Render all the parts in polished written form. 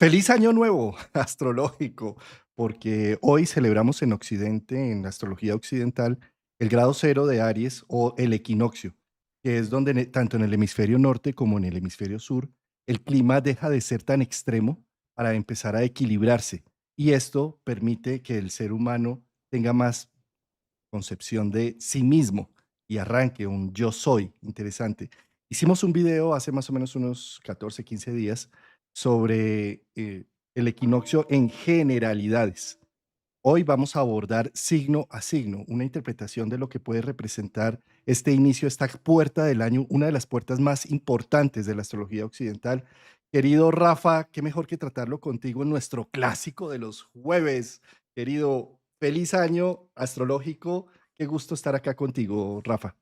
Feliz año nuevo astrológico, porque hoy celebramos en Occidente, en la astrología occidental, el grado cero de Aries o el equinoccio, que es donde tanto en el hemisferio norte como en el hemisferio sur, el clima deja de ser tan extremo para empezar a equilibrarse. Y esto permite que el ser humano tenga más concepción de sí mismo y arranque un yo soy interesante. Hicimos un video hace más o menos unos 14, 15 días sobre el equinoccio en generalidades. Hoy vamos a abordar signo a signo, una interpretación de lo que puede representar este inicio, esta puerta del año, una de las puertas más importantes de la astrología occidental. Querido Rafa, qué mejor que tratarlo contigo en nuestro clásico de los jueves. Querido, feliz año astrológico. Qué gusto estar acá contigo, Rafa.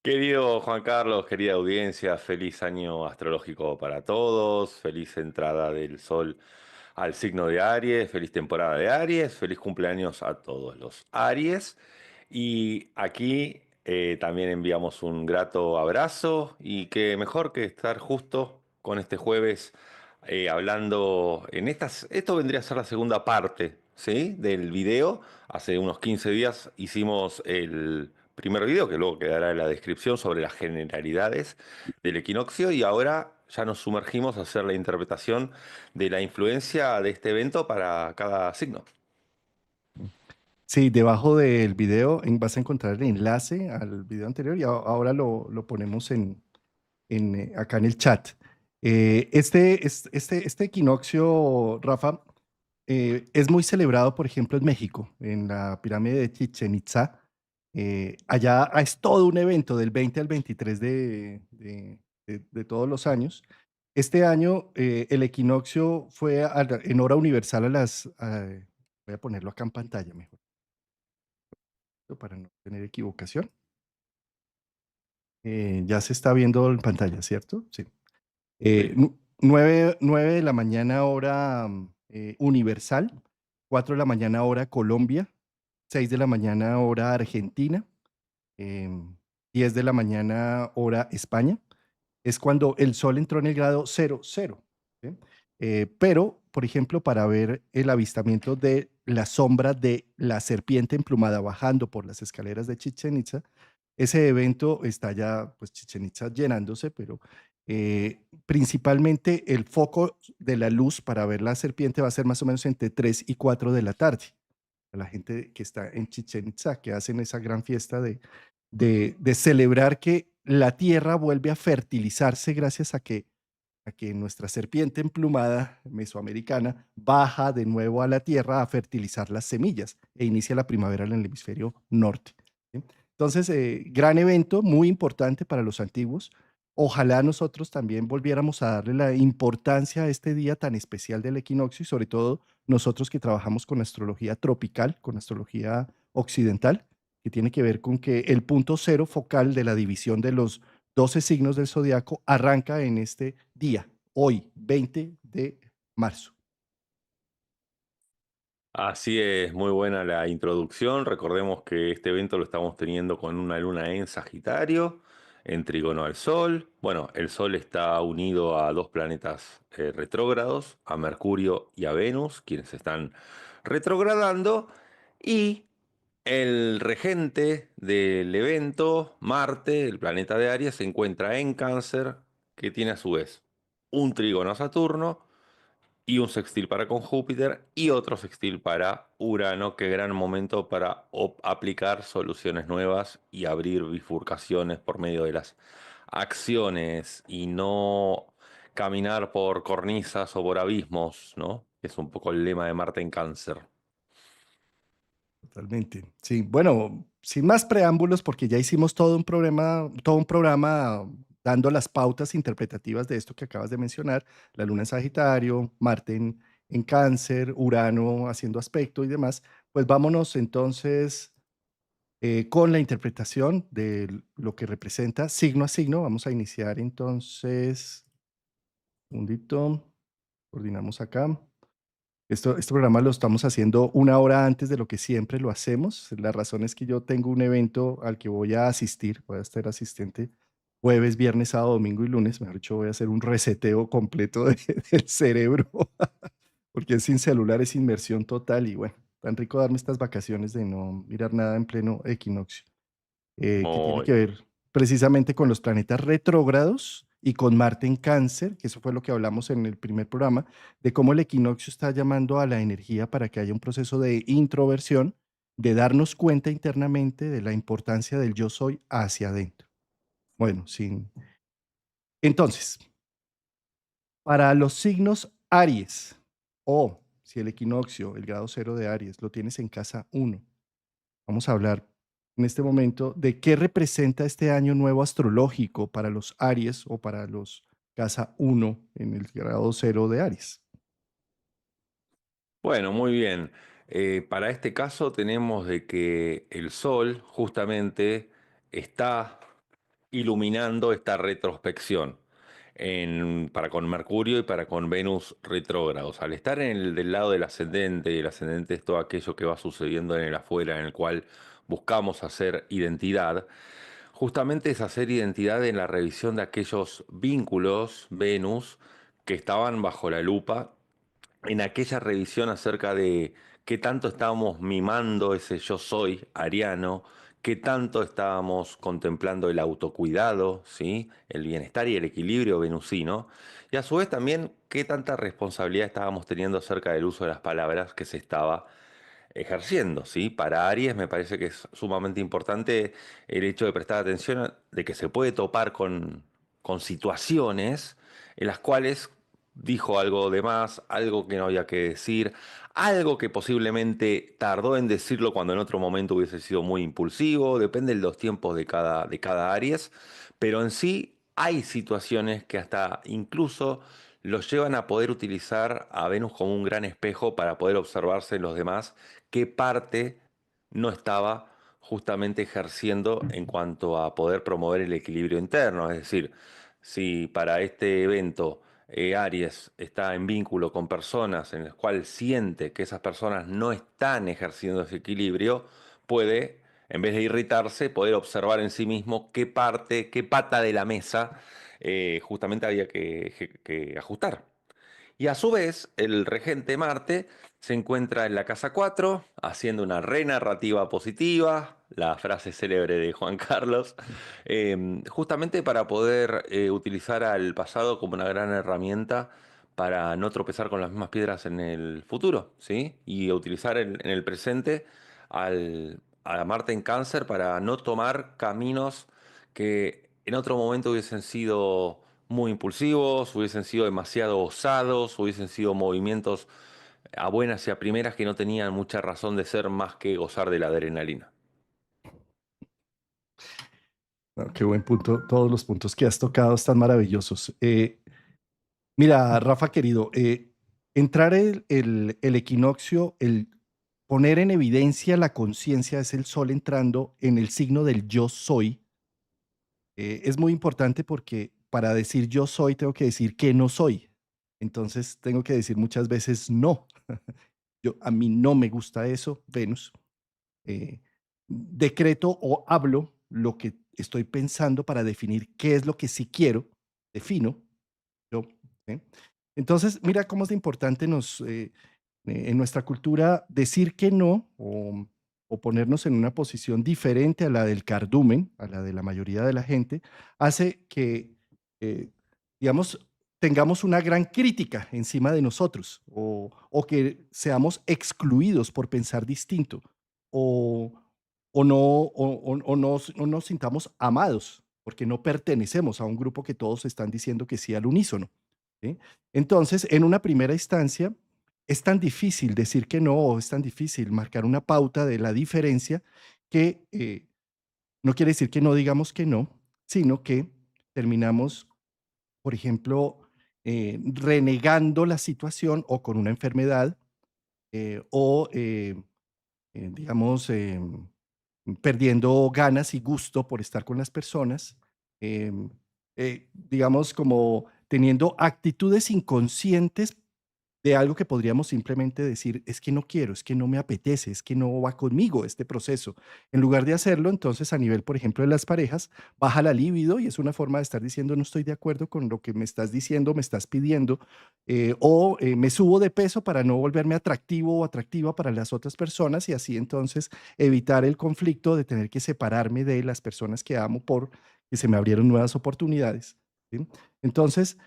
Querido Juan Carlos, querida audiencia, feliz año astrológico para todos, feliz entrada del sol al signo de Aries, feliz temporada de Aries, feliz cumpleaños a todos los Aries. Y aquí también enviamos un grato abrazo y qué mejor que estar justo con este jueves hablando en esto vendría a ser la segunda parte, ¿sí? Del video. Hace unos 15 días hicimos el primer video, que luego quedará en la descripción, sobre las generalidades del equinoccio, y ahora ya nos sumergimos a hacer la interpretación de la influencia de este evento para cada signo. Sí, debajo del video vas a encontrar el enlace al video anterior y ahora lo ponemos acá en el chat. Este equinoccio, Rafa, es muy celebrado, por ejemplo, en México, en la pirámide de Chichen Itza. Allá es todo un evento del 20 al 23 de todos los años. Este año el equinoccio fue en hora universal voy a ponerlo acá en pantalla mejor, para no tener equivocación. Ya se está viendo en pantalla, ¿cierto? Sí. Sí. 9 de la mañana hora universal, 4 de la mañana hora Colombia, 6 de la mañana hora Argentina, em, 10 de la mañana hora España. Es cuando el sol entró en el grado cero cero, ¿sí? Pero, por ejemplo, para ver el avistamiento de la sombra de la serpiente emplumada bajando por las escaleras de Chichen Itza, ese evento está ya, pues Chichen Itza llenándose, pero principalmente el foco de la luz para ver la serpiente va a ser más o menos entre 3 y 4 de la tarde. A la gente que está en Chichen Itza, que hacen esa gran fiesta de celebrar que la tierra vuelve a fertilizarse gracias a que nuestra serpiente emplumada mesoamericana baja de nuevo a la tierra a fertilizar las semillas e inicia la primavera en el hemisferio norte. ¿Sí? Entonces, gran evento, muy importante para los antiguos. Ojalá nosotros también volviéramos a darle la importancia a este día tan especial del equinoccio y sobre todo nosotros que trabajamos con astrología tropical, con astrología occidental, que tiene que ver con que el punto cero focal de la división de los 12 signos del zodiaco arranca en este día, hoy, 20 de marzo. Así es, muy buena la introducción. Recordemos que este evento lo estamos teniendo con una luna en Sagitario, en trígono al Sol. Bueno, el Sol está unido a dos planetas retrógrados, a Mercurio y a Venus, quienes están retrogradando. Y el regente del evento, Marte, el planeta de Aries, se encuentra en Cáncer, que tiene a su vez un trígono a Saturno y un sextil para con Júpiter y otro sextil para Urano. Qué gran momento para aplicar soluciones nuevas y abrir bifurcaciones por medio de las acciones y no caminar por cornisas o por abismos, ¿no? Es un poco el lema de Marte en Cáncer. Totalmente. Sí, bueno, sin más preámbulos, porque ya hicimos todo un programa dando las pautas interpretativas de esto que acabas de mencionar, la luna en Sagitario, Marte en Cáncer, Urano haciendo aspecto y demás, pues vámonos entonces con la interpretación de lo que representa signo a signo. Vamos a iniciar entonces, un segundito, coordinamos acá. Este programa lo estamos haciendo una hora antes de lo que siempre lo hacemos. La razón es que yo tengo un evento al que voy a asistir, voy a estar asistente jueves, viernes, sábado, domingo y lunes. Mejor dicho, voy a hacer un reseteo completo del cerebro, porque sin celular es inmersión total y bueno, tan rico darme estas vacaciones de no mirar nada en pleno equinoccio, que tiene Muy que ver precisamente con los planetas retrógrados y con Marte en Cáncer, que eso fue lo que hablamos en el primer programa, de cómo el equinoccio está llamando a la energía para que haya un proceso de introversión, de darnos cuenta internamente de la importancia del yo soy hacia adentro. Bueno, sin... Entonces, para los signos Aries, o si el equinoccio, el grado cero de Aries, lo tienes en casa uno, vamos a hablar en este momento de qué representa este año nuevo astrológico para los Aries o para los casa uno en el grado cero de Aries. bueno, muy bien. Para este caso tenemos de que el Sol justamente está iluminando esta retrospección para con Mercurio y para con Venus retrógrados. Al estar en del lado del ascendente, y el ascendente es todo aquello que va sucediendo en el afuera, en el cual buscamos hacer identidad, justamente es hacer identidad en la revisión de aquellos vínculos, Venus, que estaban bajo la lupa en aquella revisión acerca de qué tanto estábamos mimando ese yo soy ariano, qué tanto estábamos contemplando el autocuidado, ¿sí? El bienestar y el equilibrio venusino, y a su vez también qué tanta responsabilidad estábamos teniendo acerca del uso de las palabras que se estaba ejerciendo, ¿sí? Para Aries me parece que es sumamente importante el hecho de prestar atención de que se puede topar con situaciones en las cuales dijo algo de más, algo que no había que decir, algo que posiblemente tardó en decirlo cuando en otro momento hubiese sido muy impulsivo, depende de los tiempos de cada Aries, pero en sí hay situaciones que hasta incluso los llevan a poder utilizar a Venus como un gran espejo para poder observarse en los demás qué parte no estaba justamente ejerciendo en cuanto a poder promover el equilibrio interno. Es decir, si para este evento Aries está en vínculo con personas en las cuales siente que esas personas no están ejerciendo ese equilibrio, puede, en vez de irritarse, poder observar en sí mismo qué parte, qué pata de la mesa justamente había que ajustar. Y a su vez, el regente Marte se encuentra en la casa 4 haciendo una renarrativa positiva, la frase célebre de Juan Carlos, justamente para poder utilizar al pasado como una gran herramienta para no tropezar con las mismas piedras en el futuro, ¿sí? Y utilizar en el presente a Marte en Cáncer para no tomar caminos que en otro momento hubiesen sido muy impulsivos, hubiesen sido demasiado osados, hubiesen sido movimientos a buenas y a primeras que no tenían mucha razón de ser más que gozar de la adrenalina. Ah, qué buen punto. Todos los puntos que has tocado están maravillosos. Mira, Rafa querido, entrar el equinoccio, el poner en evidencia la conciencia es el sol entrando en el signo del yo soy. Es muy importante porque para decir yo soy tengo que decir que no soy. Entonces tengo que decir muchas veces no. A mí no me gusta eso, Venus. eh, Decreto o hablo lo que estoy pensando para definir qué es lo que sí quiero, defino yo. ¿Sí? Entonces, mira cómo es de importante en nuestra cultura decir que no o ponernos en una posición diferente a la del cardumen, a la de la mayoría de la gente, hace que, eh, digamos, tengamos una gran crítica encima de nosotros o que seamos excluidos por pensar distinto o, o no nos sintamos amados porque no pertenecemos a un grupo que todos están diciendo que sí al unísono. ¿Sí? Entonces, en una primera instancia, es tan difícil decir que no, o es tan difícil marcar una pauta de la diferencia que no quiere decir que no digamos que no, sino que terminamos, por ejemplo, renegando la situación o con una enfermedad o digamos, perdiendo ganas y gusto por estar con las personas, digamos, como teniendo actitudes inconscientes de algo que podríamos simplemente decir, es que no quiero, es que no me apetece, es que no va conmigo este proceso. En lugar de hacerlo, entonces a nivel, por ejemplo, de las parejas, baja la libido y es una forma de estar diciendo, no estoy de acuerdo con lo que me estás diciendo, me estás pidiendo, me subo de peso para no volverme atractivo o atractiva para las otras personas y así entonces evitar el conflicto de tener que separarme de las personas que amo por que se me abrieron nuevas oportunidades. ¿Sí? Entonces,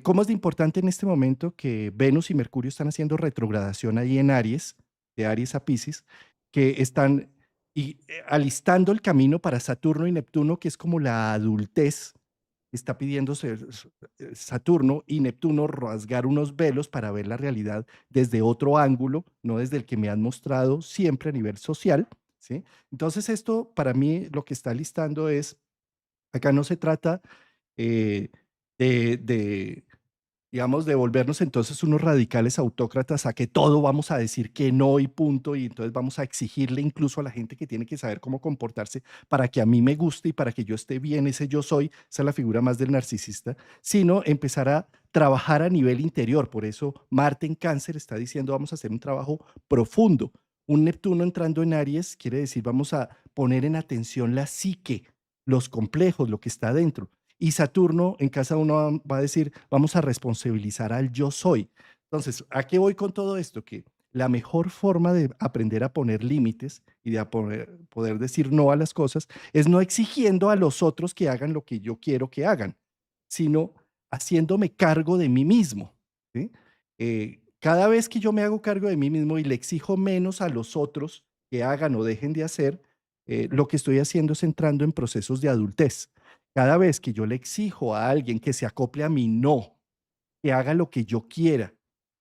¿cómo es de importante en este momento que Venus y Mercurio están haciendo retrogradación ahí en Aries, de Aries a Piscis, que están alistando el camino para Saturno y Neptuno, que es como la adultez? Está pidiéndose Saturno y Neptuno rasgar unos velos para ver la realidad desde otro ángulo, no desde el que me han mostrado siempre a nivel social, ¿sí? Entonces esto para mí lo que está listando es, acá no se trata eh, de, digamos, de volvernos entonces unos radicales autócratas a que todo vamos a decir que no y punto, y entonces vamos a exigirle incluso a la gente que tiene que saber cómo comportarse para que a mí me guste y para que yo esté bien, ese yo soy, esa es la figura más del narcisista, sino empezar a trabajar a nivel interior. Por eso Marte en Cáncer está diciendo vamos a hacer un trabajo profundo. Un Neptuno entrando en Aries quiere decir vamos a poner en atención la psique, los complejos, lo que está dentro. Y Saturno en casa uno va a decir, vamos a responsabilizar al yo soy. Entonces, ¿a qué voy con todo esto? Que la mejor forma de aprender a poner límites y de poder decir no a las cosas es no exigiendo a los otros que hagan lo que yo quiero que hagan, sino haciéndome cargo de mí mismo. ¿Sí? Cada vez que yo me hago cargo de mí mismo y le exijo menos a los otros que hagan o dejen de hacer, lo que estoy haciendo es entrando en procesos de adultez. Cada vez que yo le exijo a alguien que se acople a mi no, que haga lo que yo quiera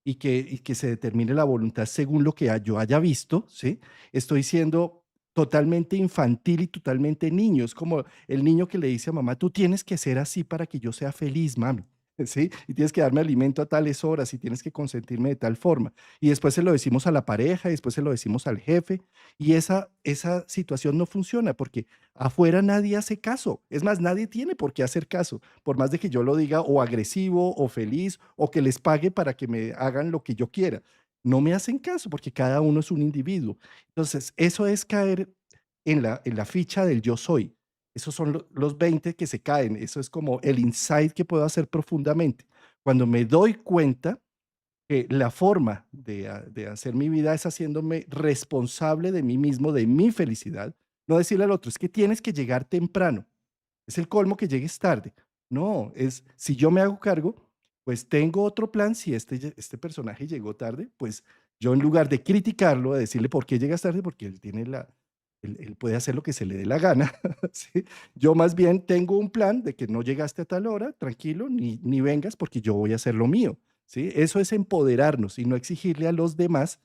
y que se determine la voluntad según lo que yo haya visto, ¿sí? Estoy siendo totalmente infantil y totalmente niño. Es como el niño que le dice a mamá, tú tienes que ser así para que yo sea feliz, mami. ¿Sí? Y tienes que darme alimento a tales horas y tienes que consentirme de tal forma. Y después se lo decimos a la pareja y después se lo decimos al jefe. Y esa situación no funciona porque afuera nadie hace caso. Es más, nadie tiene por qué hacer caso por más de que yo lo diga o agresivo o feliz o que les pague para que me hagan lo que yo quiera. No me hacen caso porque cada uno es un individuo. Entonces, eso es caer en la ficha del yo soy. Esos son los 20 que se caen. Eso es como el insight que puedo hacer profundamente. Cuando me doy cuenta que la forma de hacer mi vida es haciéndome responsable de mí mismo, de mi felicidad, no decirle al otro, es que tienes que llegar temprano. Es el colmo que llegues tarde. No, es si yo me hago cargo, pues tengo otro plan. Si este personaje llegó tarde, pues yo en lugar de criticarlo, de decirle por qué llegas tarde, porque él tiene él puede hacer lo que se le dé la gana. ¿Sí? Yo más bien tengo un plan de que no llegaste a tal hora, tranquilo, ni vengas porque yo voy a hacer lo mío. ¿Sí? Eso es empoderarnos y no exigirle a los demás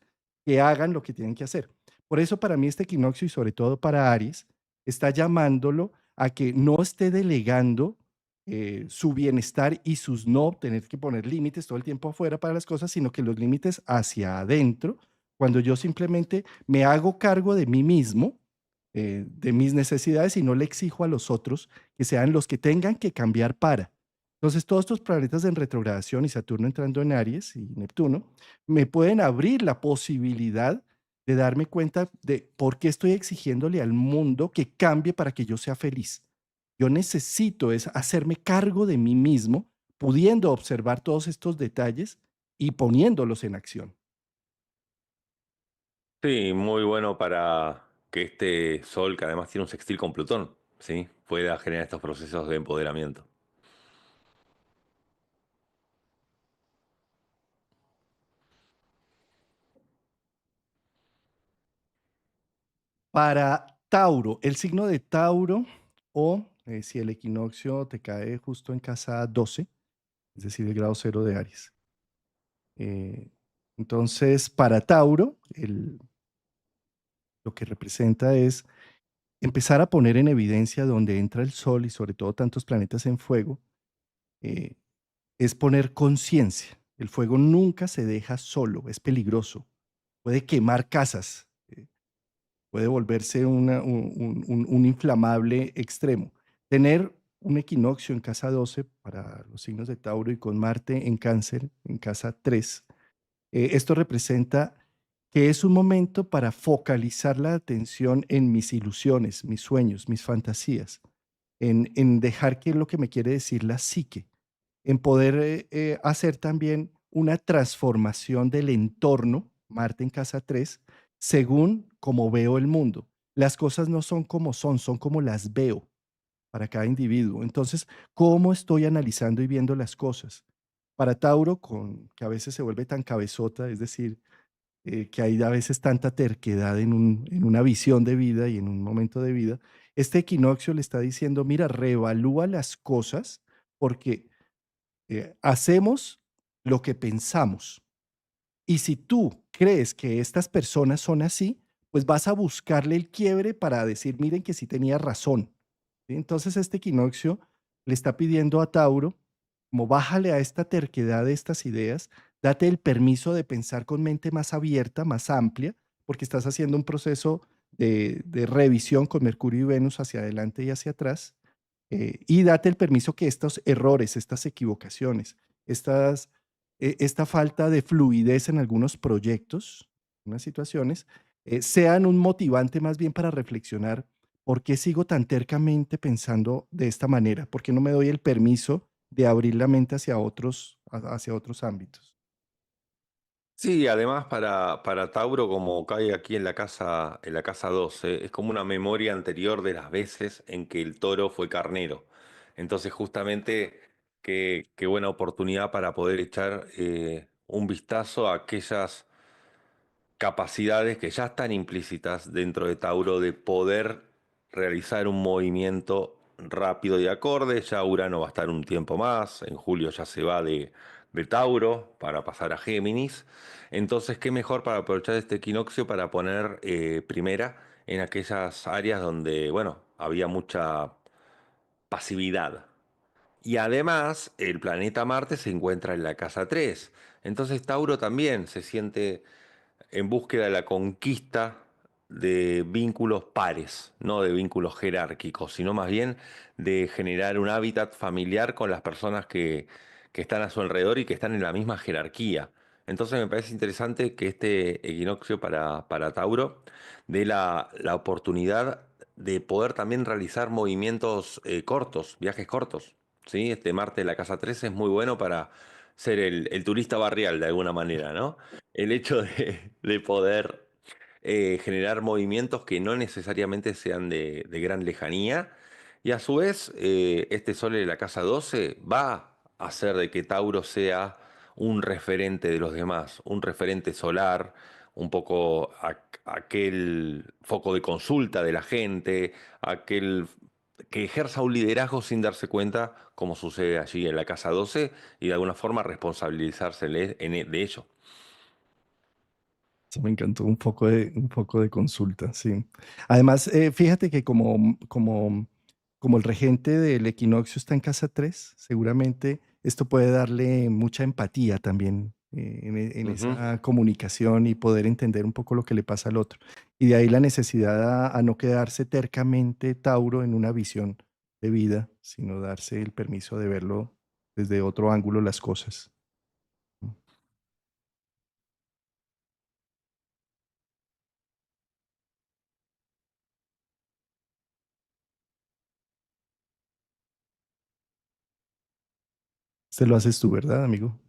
que hagan lo que tienen que hacer. Por eso para mí este equinoccio y sobre todo para Aries está llamándolo a que no esté delegando su bienestar y sus no, tener que poner límites todo el tiempo afuera para las cosas, sino que los límites hacia adentro, cuando yo simplemente me hago cargo de mí mismo, de mis necesidades y no le exijo a los otros que sean los que tengan que cambiar para. Entonces, todos estos planetas en retrogradación y Saturno entrando en Aries y Neptuno me pueden abrir la posibilidad de darme cuenta de por qué estoy exigiéndole al mundo que cambie para que yo sea feliz. Yo necesito es hacerme cargo de mí mismo, pudiendo observar todos estos detalles y poniéndolos en acción. Sí, muy bueno para que este Sol, que además tiene un sextil con Plutón, ¿sí? Pueda generar estos procesos de empoderamiento. Para Tauro, el signo de Tauro, o si el equinoccio te cae justo en casa 12, es decir, el grado cero de Aries. Eh, entonces, para Tauro, lo que representa es empezar a poner en evidencia donde entra el Sol y sobre todo tantos planetas en fuego, eh, es poner conciencia. El fuego nunca se deja solo, es peligroso, puede quemar casas, puede volverse un inflamable extremo. Tener un equinoccio en casa 12 para los signos de Tauro y con Marte en Cáncer en casa 3 Esto representa que es un momento para focalizar la atención en mis ilusiones, mis sueños, mis fantasías, en dejar qué es lo que me quiere decir la psique, en poder hacer también una transformación del entorno, Marte en casa 3 según como veo el mundo. Las cosas no son como son, son como las veo para cada individuo. Entonces, ¿cómo estoy analizando y viendo las cosas? Para Tauro, que a veces se vuelve tan cabezota, es decir, que hay a veces tanta terquedad en una visión de vida y en un momento de vida, este equinoccio le está diciendo, mira, reevalúa las cosas porque hacemos lo que pensamos. Y si tú crees que estas personas son así, pues vas a buscarle el quiebre para decir, miren que sí tenía razón. ¿Sí? Entonces este equinoccio le está pidiendo a Tauro, como bájale a esta terquedad de estas ideas, date el permiso de pensar con mente más abierta, más amplia, porque estás haciendo un proceso de revisión con Mercurio y Venus hacia adelante y hacia atrás, y date el permiso que estos errores, estas equivocaciones, estas, esta falta de fluidez en algunos proyectos, en unas situaciones, sean un motivante más bien para reflexionar por qué sigo tan tercamente pensando de esta manera, por qué no me doy el permiso de abrir la mente hacia otros ámbitos. Sí, además para Tauro, como cae aquí en la casa 12, es como una memoria anterior de las veces en que el toro fue carnero. Entonces, justamente, qué buena oportunidad para poder echar un vistazo a aquellas capacidades que ya están implícitas dentro de Tauro de poder realizar un movimiento rápido y acorde. Ya Urano va a estar un tiempo más, en julio ya se va de Tauro para pasar a Géminis. Entonces, qué mejor para aprovechar este equinoccio para poner primera en aquellas áreas donde, bueno, había mucha pasividad. Y además, el planeta Marte se encuentra en la casa 3. Entonces, Tauro también se siente en búsqueda de la conquista de vínculos pares, no de vínculos jerárquicos, sino más bien de generar un hábitat familiar con las personas que están a su alrededor y que están en la misma jerarquía. Entonces me parece interesante que este equinoccio para Tauro dé la oportunidad de poder también realizar movimientos cortos, viajes cortos. ¿Sí? Este Marte de la Casa 13 es muy bueno para ser el turista barrial de alguna manera, ¿no? El hecho de poder generar movimientos que no necesariamente sean de gran lejanía. Y a su vez, este Sol en la casa 12 va a hacer de que Tauro sea un referente de los demás, un referente solar, un poco aquel foco de consulta de la gente, aquel que ejerza un liderazgo sin darse cuenta, como sucede allí en la casa 12, y de alguna forma responsabilizarse de ello. Eso me encantó, un poco de consulta, sí. Además, fíjate que como el regente del equinoccio está en casa 3, seguramente esto puede darle mucha empatía también en Ujú. esa comunicación y poder entender un poco lo que le pasa al otro. Y de ahí la necesidad a no quedarse tercamente Tauro en una visión de vida, sino darse el permiso de verlo desde otro ángulo las cosas. Este lo haces tú, ¿verdad, amigo?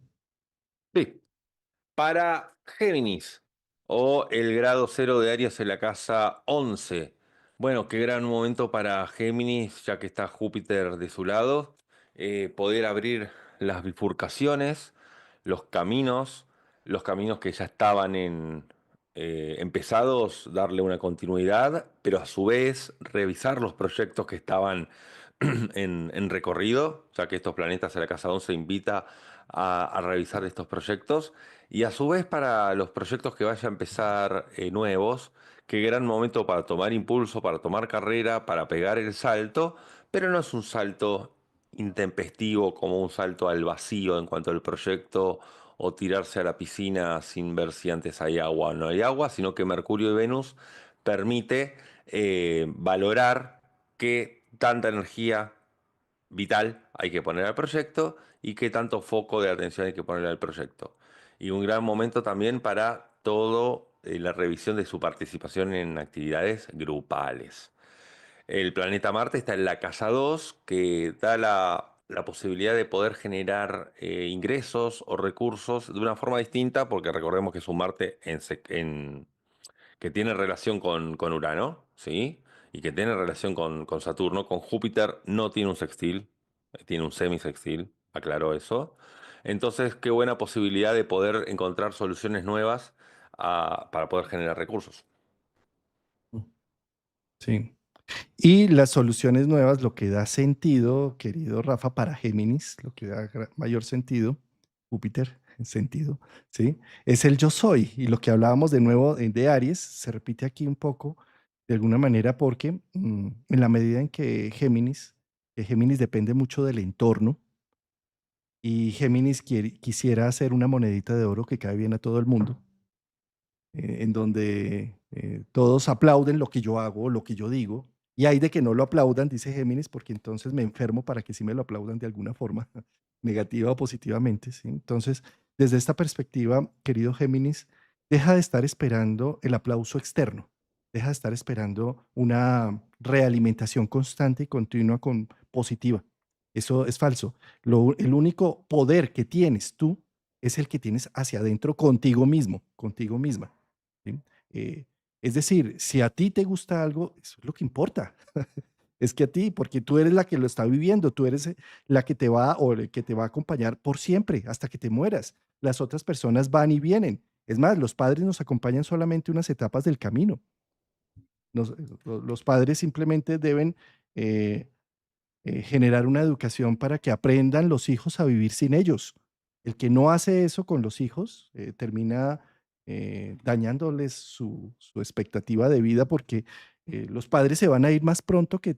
Sí. Para Géminis o el grado cero de Aries en la casa 11. Bueno, qué gran momento para Géminis, ya que está Júpiter de su lado, poder abrir las bifurcaciones, los los caminos que ya estaban empezados, darle una continuidad, pero a su vez revisar los proyectos que estaban en recorrido, ya que estos planetas en la casa 11 invita a revisar estos proyectos. Y a su vez para los proyectos que vaya a empezar nuevos, qué gran momento para tomar impulso, para tomar carrera, para pegar el salto, pero no es un salto intempestivo como un salto al vacío en cuanto al proyecto o tirarse a la piscina sin ver si antes hay agua o no hay agua, sino que Mercurio y Venus permite valorar qué tanta energía vital hay que poner al proyecto y qué tanto foco de atención hay que poner al proyecto. y un gran momento también para todo la revisión de su participación en actividades grupales. El planeta Marte está en la casa 2, que da la posibilidad de poder generar ingresos o recursos de una forma distinta, porque recordemos que es un Marte que tiene relación con Urano, ¿sí? Y que tiene relación con Saturno. Con Júpiter no tiene un sextil, tiene un semisextil, aclaró eso. Entonces, qué buena posibilidad de poder encontrar soluciones nuevas para poder generar recursos. Sí. Y las soluciones nuevas, lo que da sentido, querido Rafa, para Géminis, lo que da mayor sentido, Júpiter, sentido, ¿sí? Es el yo soy. Y lo que hablábamos de nuevo de Aries, se repite aquí un poco, de alguna manera, porque en la medida en que Géminis depende mucho del entorno, y Géminis quisiera hacer una monedita de oro que cae bien a todo el mundo, en donde todos aplauden lo que yo hago, lo que yo digo, y hay de que no lo aplaudan, dice Géminis, porque entonces me enfermo para que sí me lo aplaudan de alguna forma, negativa o positivamente, ¿sí? Entonces, desde esta perspectiva, querido Géminis, deja de estar esperando el aplauso externo, deja de estar esperando una realimentación constante y continua positiva. Eso es falso. El único poder que tienes tú es el que tienes hacia adentro contigo mismo, contigo misma. ¿Sí? Eh, es decir, si a ti te gusta algo, eso es lo que importa. Es que a ti, porque tú eres la que lo está viviendo, tú eres la que te va o el que te va a acompañar por siempre, hasta que te mueras. Las otras personas van y vienen. Es más, los padres nos acompañan solamente unas etapas del camino. Los padres simplemente deben eh, generar una educación para que aprendan los hijos a vivir sin ellos. El que no hace eso con los hijos termina dañándoles su expectativa de vida porque los padres se van a ir más pronto que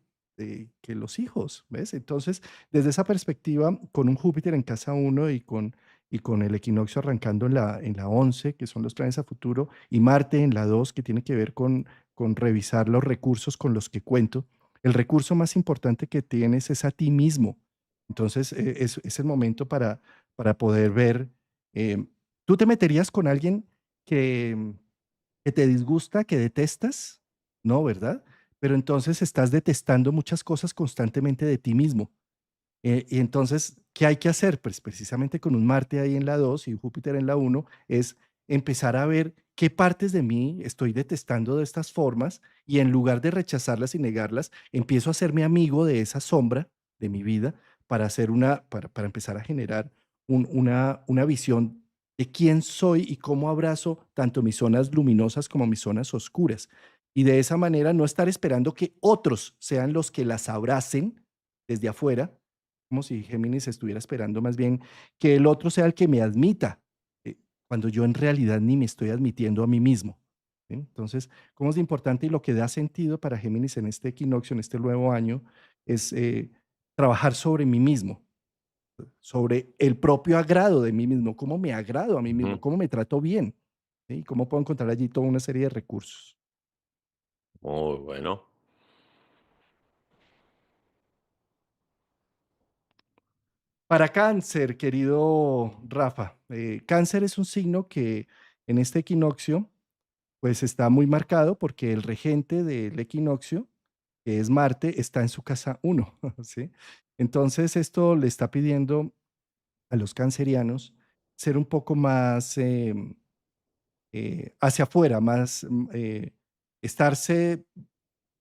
los hijos, ¿ves? Entonces, desde esa perspectiva, con un Júpiter en casa uno y con el equinoccio arrancando en la 11, que son los planes a futuro, y Marte en la 2, que tiene que ver con revisar los recursos con los que cuento, el recurso más importante que tienes es a ti mismo. Entonces, es el momento para poder ver, eh, ¿tú te meterías con alguien que, que te disgusta, que detestas? No, ¿verdad? Pero entonces estás detestando muchas cosas constantemente de ti mismo. Y entonces, ¿qué hay que hacer? Pues precisamente con un Marte ahí en la 2 y un Júpiter en la uno es empezar a ver qué partes de mí estoy detestando de estas formas y en lugar de rechazarlas y negarlas, empiezo a hacerme amigo de esa sombra de mi vida para empezar a generar una visión de quién soy y cómo abrazo tanto mis zonas luminosas como mis zonas oscuras. Y de esa manera no estar esperando que otros sean los que las abracen desde afuera, como si Géminis estuviera esperando más bien que el otro sea el que me admita, cuando yo en realidad ni me estoy admitiendo a mí mismo. ¿Sí? Entonces, ¿cómo es de importante y lo que da sentido para Géminis en este equinoccio, en este nuevo año, es trabajar sobre mí mismo, sobre el propio agrado de mí mismo, cómo me agrado a mí mismo, Ujú. cómo me trato bien, ¿sí? Cómo puedo encontrar allí toda una serie de recursos. Muy bueno. Para Cáncer, querido Rafa, Cáncer es un signo que en este equinoccio pues está muy marcado porque el regente del equinoccio, que es Marte, está en su casa uno, ¿sí? Entonces esto le está pidiendo a los cancerianos ser un poco más hacia afuera, más estarse,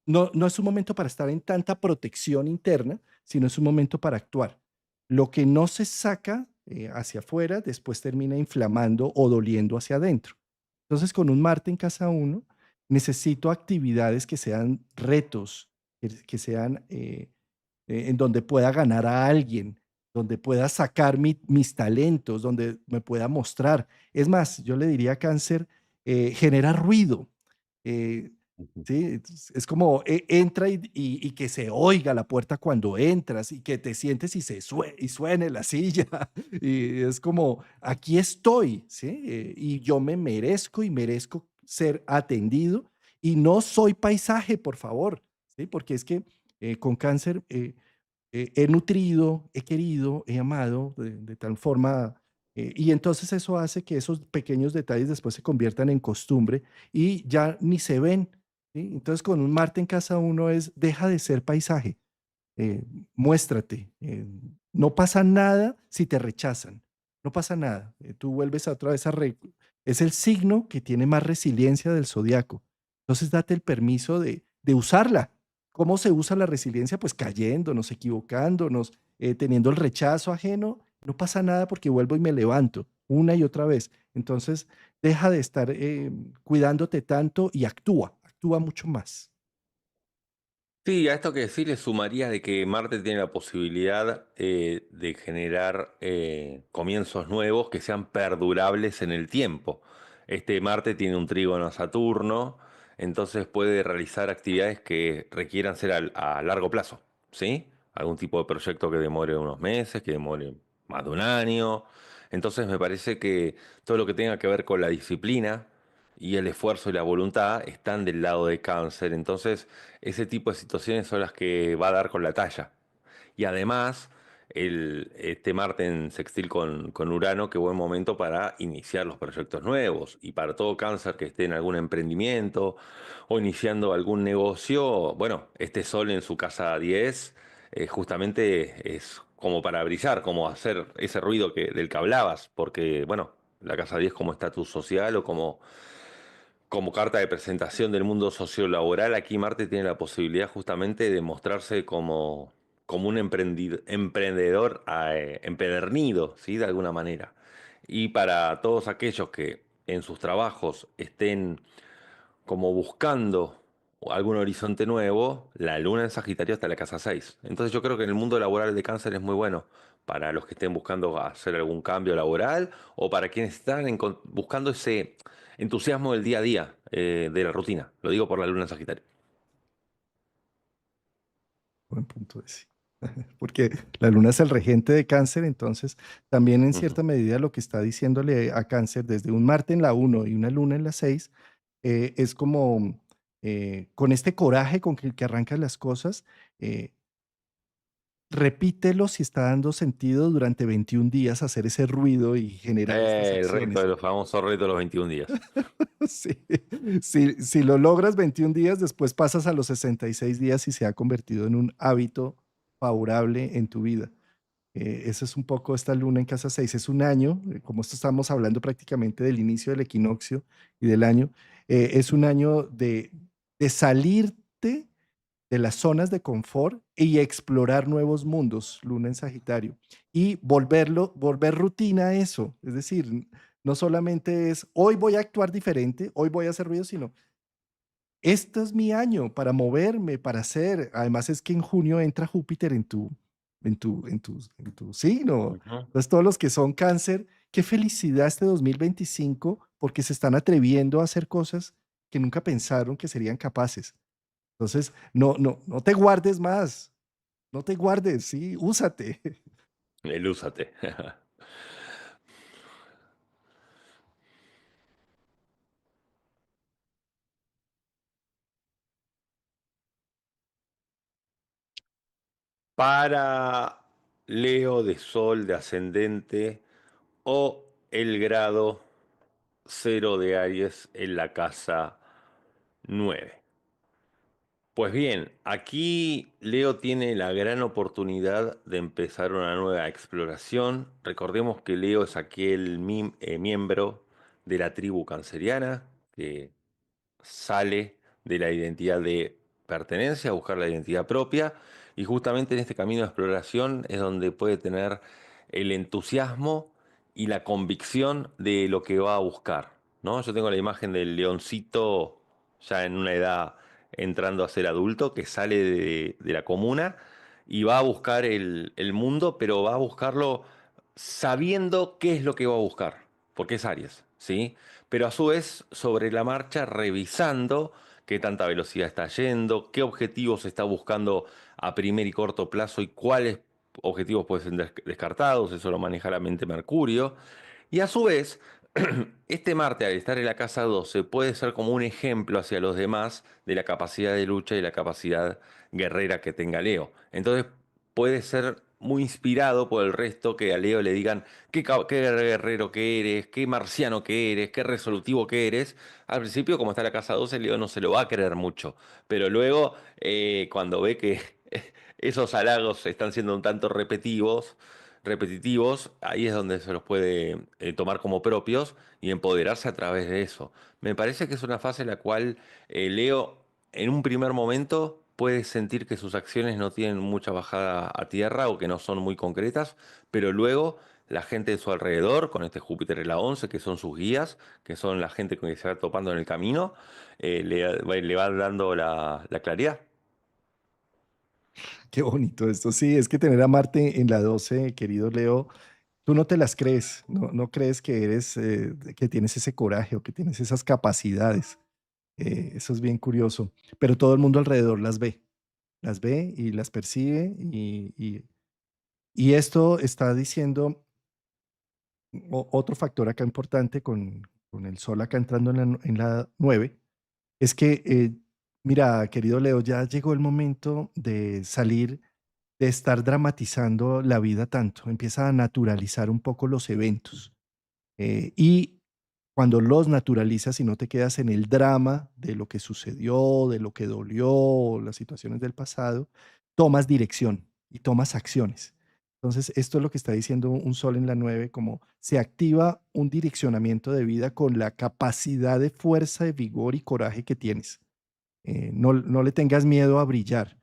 no es un momento para estar en tanta protección interna, sino es un momento para actuar. Lo que no se saca hacia afuera después termina inflamando o doliendo hacia adentro. Entonces, con un Marte en casa uno, necesito actividades que sean retos, que sean en donde pueda ganar a alguien, donde pueda sacar mis talentos, donde me pueda mostrar. Es más, yo le diría a Cáncer, genera ruido. eh, Ujú. ¿Sí? Es como entra y que se oiga la puerta cuando entras y que te sientes y suene la silla. Y es como, aquí estoy, ¿sí? Y yo me merezco y merezco ser atendido y no soy paisaje, por favor, ¿sí? Porque es que con cáncer he nutrido, he querido, he amado de tal forma Y entonces eso hace que esos pequeños detalles después se conviertan en costumbre y ya ni se ven, ¿sí? Entonces con un Marte en casa uno es, deja de ser paisaje, eh, muéstrate. No pasa nada si te rechazan, no pasa nada. Tú vuelves a otra vez es el signo que tiene más resiliencia del zodiaco. Entonces date el permiso de usarla. ¿Cómo se usa la resiliencia? Pues cayéndonos, equivocándonos, teniendo el rechazo ajeno. No pasa nada porque vuelvo y me levanto una y otra vez. Entonces deja de estar cuidándote tanto y actúa, actúa mucho más. Sí, a esto que decís le sumaría de que Marte tiene la posibilidad de generar comienzos nuevos que sean perdurables en el tiempo. Este Marte tiene un trígono a Saturno, entonces puede realizar actividades que requieran ser a largo plazo, ¿sí? Algún tipo de proyecto que demore unos meses, que demore más de un año. Entonces me parece que todo lo que tenga que ver con la disciplina y el esfuerzo y la voluntad están del lado de Cáncer. Entonces ese tipo de situaciones son las que va a dar con la talla. Y además, este Marte en sextil con Urano, qué buen momento para iniciar los proyectos nuevos. Y para todo Cáncer que esté en algún emprendimiento o iniciando algún negocio, bueno, este Sol en su casa 10 justamente es como para brillar, como hacer ese ruido del que hablabas, porque, bueno, la casa 10 como estatus social o como carta de presentación del mundo sociolaboral, aquí Marte tiene la posibilidad justamente de mostrarse como un emprendedor empedernido, ¿sí? De alguna manera. Y para todos aquellos que en sus trabajos estén como buscando algún horizonte nuevo, la luna en Sagitario está en la casa 6. Entonces yo creo que en el mundo laboral de Cáncer es muy bueno para los que estén buscando hacer algún cambio laboral o para quienes están buscando ese entusiasmo del día a día, de la rutina. Lo digo por la luna en Sagitario. Buen punto ese. Porque la luna es el regente de Cáncer, entonces también en Ujú. cierta medida lo que está diciéndole a Cáncer desde un Marte en la uno y una luna en la 6 es como con este coraje con que arrancas las cosas, eh, repítelo si está dando sentido durante 21 días hacer ese ruido y generar estas El reto de acciones. los famosos retos de los 21 días. Sí, si lo logras 21 días, después pasas a los 66 días y se ha convertido en un hábito favorable en tu vida. Eso es un poco esta luna en casa 6. Es un año, como esto estamos hablando prácticamente del inicio del equinoccio y del año, es un año de salirte de las zonas de confort y explorar nuevos mundos, luna en Sagitario, y volver rutina a eso. Es decir, no solamente es hoy voy a actuar diferente, hoy voy a hacer ruido, sino este es mi año para moverme, para hacer. Además es que en junio entra Júpiter en tu signo. Ujú. Entonces todos los que son cáncer, qué felicidad este 2025 porque se están atreviendo a hacer cosas que nunca pensaron que serían capaces. Entonces, no te guardes más, no te guardes, sí, úsate. El úsate. Para Leo de Sol de ascendente o el grado cero de Aries en la casa 9. Pues bien, aquí Leo tiene la gran oportunidad de empezar una nueva exploración. Recordemos que Leo es aquel miembro de la tribu canceriana que sale de la identidad de pertenencia a buscar la identidad propia y justamente en este camino de exploración es donde puede tener el entusiasmo y la convicción de lo que va a buscar, ¿no? Yo tengo la imagen del leoncito ya en una edad entrando a ser adulto que sale de la comuna y va a buscar el mundo, pero va a buscarlo sabiendo qué es lo que va a buscar, porque es Aries, ¿sí? Pero a su vez sobre la marcha revisando qué tanta velocidad está yendo, qué objetivos está buscando a primer y corto plazo y cuáles objetivos pueden ser descartados, eso lo maneja la mente Mercurio. Y a su vez, este Marte al estar en la casa 12 puede ser como un ejemplo hacia los demás de la capacidad de lucha y la capacidad guerrera que tenga Leo. Entonces puede ser muy inspirado por el resto que a Leo le digan qué guerrero que eres, qué marciano que eres, qué resolutivo que eres. Al principio, como está la casa 12, Leo no se lo va a creer mucho, pero luego cuando ve que esos halagos están siendo un tanto repetitivos, ahí es donde se los puede tomar como propios y empoderarse a través de eso. Me parece que es una fase en la cual Leo, en un primer momento, puede sentir que sus acciones no tienen mucha bajada a tierra o que no son muy concretas, pero luego la gente de su alrededor, con este Júpiter en la 11, que son sus guías, que son la gente con que se va topando en el camino, le va dando la claridad. Qué bonito esto. Sí, es que tener a Marte en la 12, querido Leo, tú no te las crees, no crees que eres, que tienes ese coraje o que tienes esas capacidades. Eso es bien curioso. Pero todo el mundo alrededor las ve y las percibe y esto está diciendo otro factor acá importante con el Sol acá entrando en la 9, es que, mira, querido Leo, ya llegó el momento de salir de estar dramatizando la vida tanto. Empieza a naturalizar un poco los eventos. Y cuando los naturalizas y no te quedas en el drama de lo que sucedió, de lo que dolió, las situaciones del pasado, tomas dirección y tomas acciones. Entonces, esto es lo que está diciendo un sol en la 9, como se activa un direccionamiento de vida con la capacidad de fuerza, de vigor y coraje que tienes. No le tengas miedo a brillar.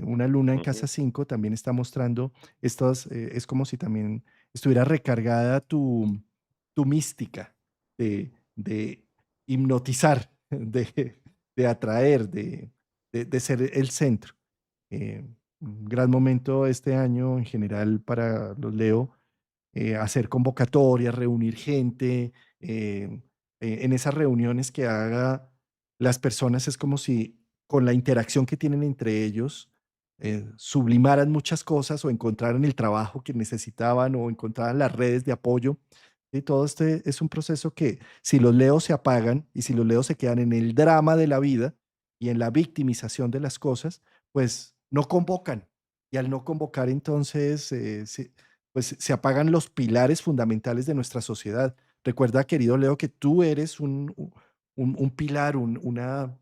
Una luna en casa Ujú. 5 también está mostrando estas, es como si también estuviera recargada tu mística de hipnotizar, de atraer, de ser el centro. Un gran momento este año en general para los Leo, hacer convocatorias, reunir gente, en esas reuniones que haga las personas es como si con la interacción que tienen entre ellos, sublimaran muchas cosas o encontraran el trabajo que necesitaban o encontraran las redes de apoyo. Y todo este es un proceso que si los leos se apagan y si los leos se quedan en el drama de la vida y en la victimización de las cosas, pues no convocan. Y al no convocar, entonces, pues se apagan los pilares fundamentales de nuestra sociedad. Recuerda, querido Leo, que tú eres un pilar, una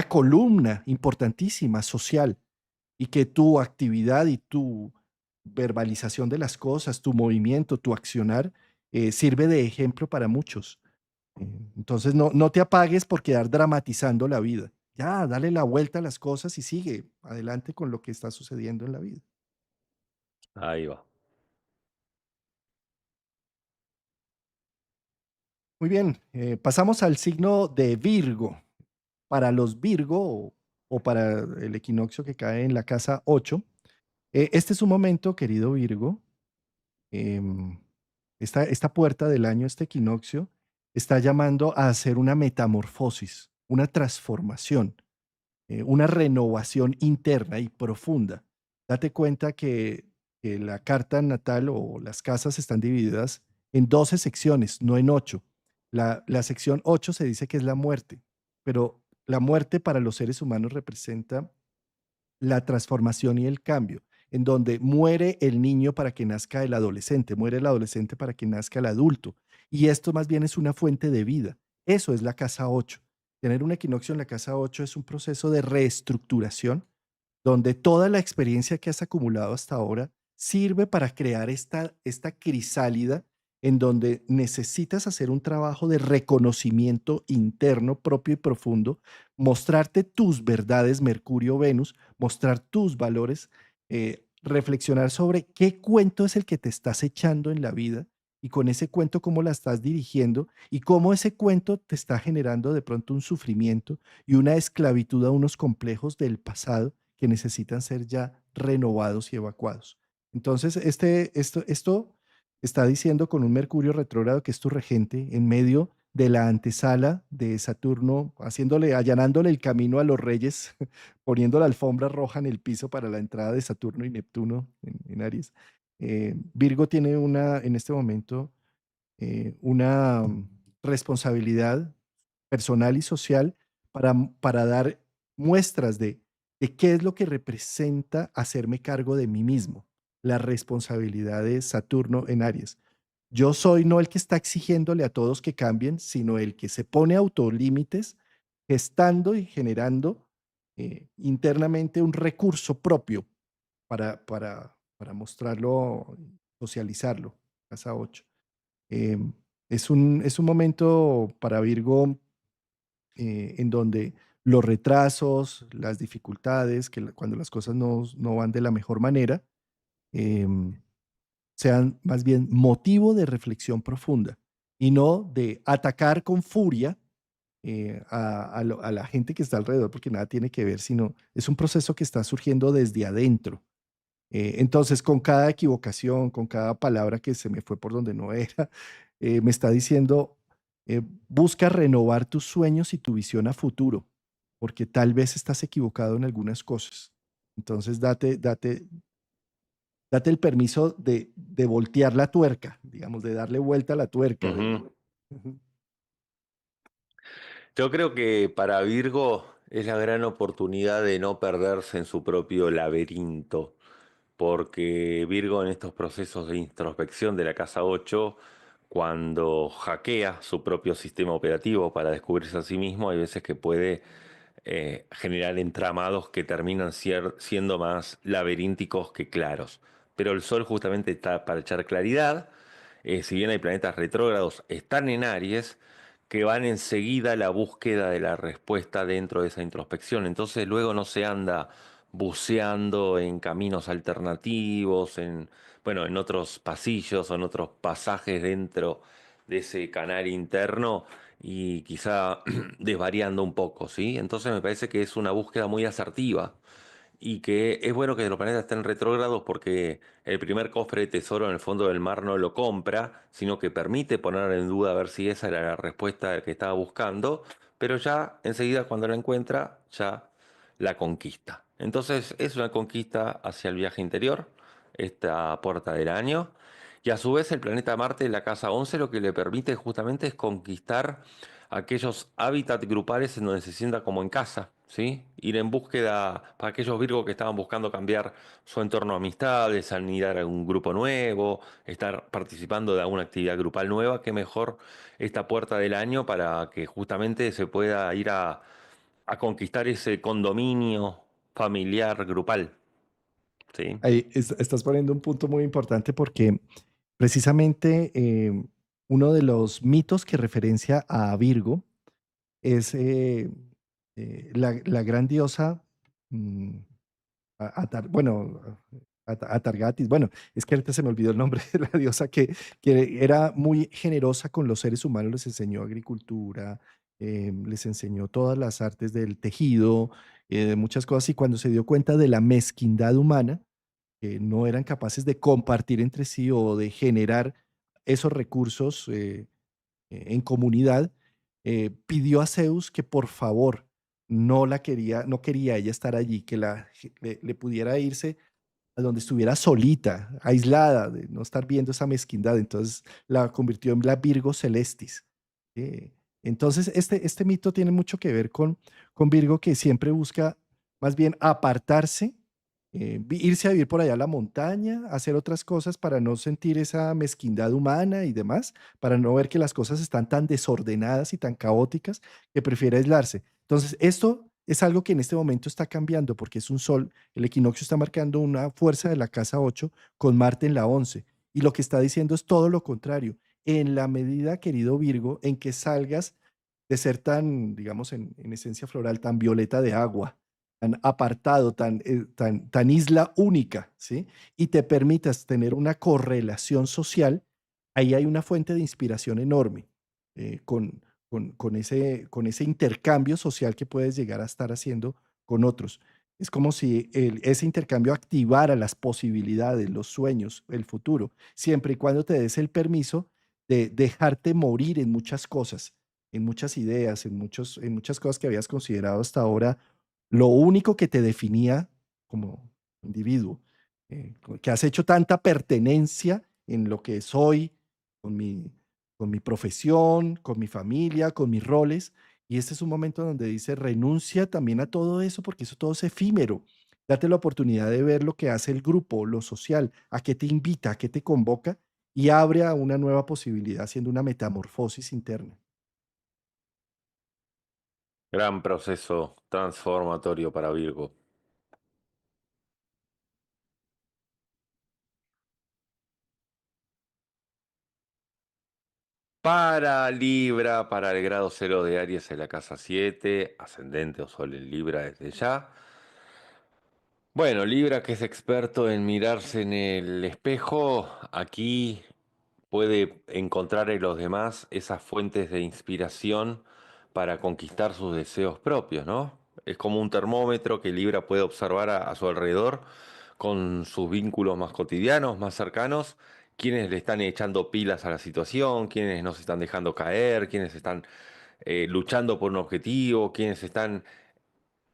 columna importantísima social y que tu actividad y tu verbalización de las cosas, tu movimiento, tu accionar, sirve de ejemplo para muchos. Entonces, no te apagues por quedar dramatizando la vida. Ya, dale la vuelta a las cosas y sigue adelante con lo que está sucediendo en la vida. Ahí va. Muy bien, pasamos al signo de Virgo. Para los Virgo o para el equinoccio que cae en la casa 8, este es un momento, querido Virgo, em, esta puerta del año, este equinoccio, está llamando a hacer una metamorfosis, una transformación, una renovación interna y profunda. Date cuenta que la carta natal o las casas están divididas en 12 secciones, no en 8. La sección 8 se dice que es la muerte, pero la muerte para los seres humanos representa la transformación y el cambio, en donde muere el niño para que nazca el adolescente, muere el adolescente para que nazca el adulto. Y esto más bien es una fuente de vida. Eso es la casa 8. Tener un equinoccio en la casa 8 es un proceso de reestructuración donde toda la experiencia que has acumulado hasta ahora sirve para crear esta crisálida en donde necesitas hacer un trabajo de reconocimiento interno propio y profundo, mostrarte tus verdades Mercurio-Venus, mostrar tus valores, reflexionar sobre qué cuento es el que te estás echando en la vida y con ese cuento cómo la estás dirigiendo y cómo ese cuento te está generando de pronto un sufrimiento y una esclavitud a unos complejos del pasado que necesitan ser ya renovados y evacuados. Entonces, esto está diciendo con un Mercurio retrógrado que es tu regente en medio de la antesala de Saturno, allanándole el camino a los reyes, poniendo la alfombra roja en el piso para la entrada de Saturno y Neptuno en Aries. Virgo tiene en este momento, una responsabilidad personal y social para dar muestras de de qué es lo que representa hacerme cargo de mí mismo, la responsabilidad de Saturno en Aries. Yo soy no el que está exigiéndole a todos que cambien, sino el que se pone autolímites, gestando y generando internamente un recurso propio para mostrarlo, socializarlo. Casa 8. Em, es un momento para Virgo en donde los retrasos, las dificultades, cuando las cosas no van de la mejor manera, em, sean más bien motivo de reflexión profunda y no de atacar con furia a la gente que está alrededor, porque nada tiene que ver, sino es un proceso que está surgiendo desde adentro. Entonces, con cada equivocación, con cada palabra que se me fue por donde no era, me está diciendo, busca renovar tus sueños y tu visión a futuro, porque tal vez estás equivocado en algunas cosas. Entonces, date el permiso de voltear la tuerca, digamos, de darle vuelta a la tuerca. Ujú. Ujú. Yo creo que para Virgo es la gran oportunidad de no perderse en su propio laberinto, porque Virgo en estos procesos de introspección de la casa 8, cuando hackea su propio sistema operativo para descubrirse a sí mismo, hay veces que puede generar entramados que terminan siendo más laberínticos que claros. Pero el Sol justamente está para echar claridad. Si bien hay planetas retrógrados, están en Aries, que van enseguida a la búsqueda de la respuesta dentro de esa introspección. Entonces luego no se anda buceando en caminos alternativos, bueno, en otros pasillos o en otros pasajes dentro de ese canal interno y quizá desvariando un poco, ¿sí? Entonces me parece que es una búsqueda muy asertiva y que es bueno que los planetas estén retrógrados porque el primer cofre de tesoro en el fondo del mar no lo compra, sino que permite poner en duda a ver si esa era la respuesta que estaba buscando, pero ya enseguida cuando la encuentra, ya la conquista. Entonces es una conquista hacia el viaje interior, esta puerta del año. Y a su vez el planeta Marte, la casa 11 lo que le permite justamente es conquistar aquellos hábitats grupales en donde se sienta como en casa, ¿sí? Ir en búsqueda para aquellos Virgos que estaban buscando cambiar su entorno de amistades, anidar a un grupo nuevo, estar participando de alguna actividad grupal nueva, qué mejor esta puerta del año para que justamente se pueda ir a conquistar ese condominio familiar grupal, ¿sí? Ahí estás poniendo un punto muy importante porque precisamente uno de los mitos que referencia a Virgo es la gran diosa, mm, bueno, Atargatis, bueno, es que ahorita se me olvidó el nombre de la diosa que era muy generosa con los seres humanos, les enseñó agricultura, les enseñó todas las artes del tejido, de muchas cosas, y cuando se dio cuenta de la mezquindad humana, que no eran capaces de compartir entre sí o de generar esos recursos en comunidad, pidió a Zeus que por favor no quería ella estar allí, que le pudiera irse a donde estuviera solita, aislada, de no estar viendo esa mezquindad. Entonces la convirtió en la Virgo Celestis. Eh, entonces este mito tiene mucho que ver con Virgo, que siempre busca más bien apartarse, irse a vivir por allá a la montaña, hacer otras cosas para no sentir esa mezquindad humana y demás, para no ver que las cosas están tan desordenadas y tan caóticas, que prefiere aislarse. Entonces, esto es algo que en este momento está cambiando porque es un sol, el equinoccio está marcando una fuerza de la casa 8 con Marte en la 11, y lo que está diciendo es todo lo contrario. En la medida, querido Virgo, en que salgas de ser tan, digamos, en esencia floral, tan violeta de agua, tan apartado, tan isla única, ¿sí? Y te permitas tener una correlación social, ahí hay una fuente de inspiración enorme, con ese intercambio social que puedes llegar a estar haciendo con otros. Es como si ese intercambio activara las posibilidades, los sueños, el futuro, siempre y cuando te des el permiso de dejarte morir en muchas cosas, en muchas ideas, en muchas cosas que habías considerado hasta ahora lo único que te definía como individuo, que has hecho tanta pertenencia en lo que soy, con mi, con mi profesión, con mi familia, con mis roles. Y este es un momento donde dice, renuncia también a todo eso porque eso todo es efímero. Date la oportunidad de ver lo que hace el grupo, lo social, a qué te invita, a qué te convoca y abre a una nueva posibilidad haciendo una metamorfosis interna. Gran proceso transformatorio para Virgo. Para Libra, para el grado cero de Aries en la casa 7, ascendente o sol en Libra desde ya. Bueno, Libra, que es experto en mirarse en el espejo, aquí puede encontrar en los demás esas fuentes de inspiración para conquistar sus deseos propios, ¿no? Es como un termómetro que Libra puede observar a su alrededor con sus vínculos más cotidianos, más cercanos, quienes le están echando pilas a la situación, quienes no se están dejando caer, quienes están luchando por un objetivo, quienes están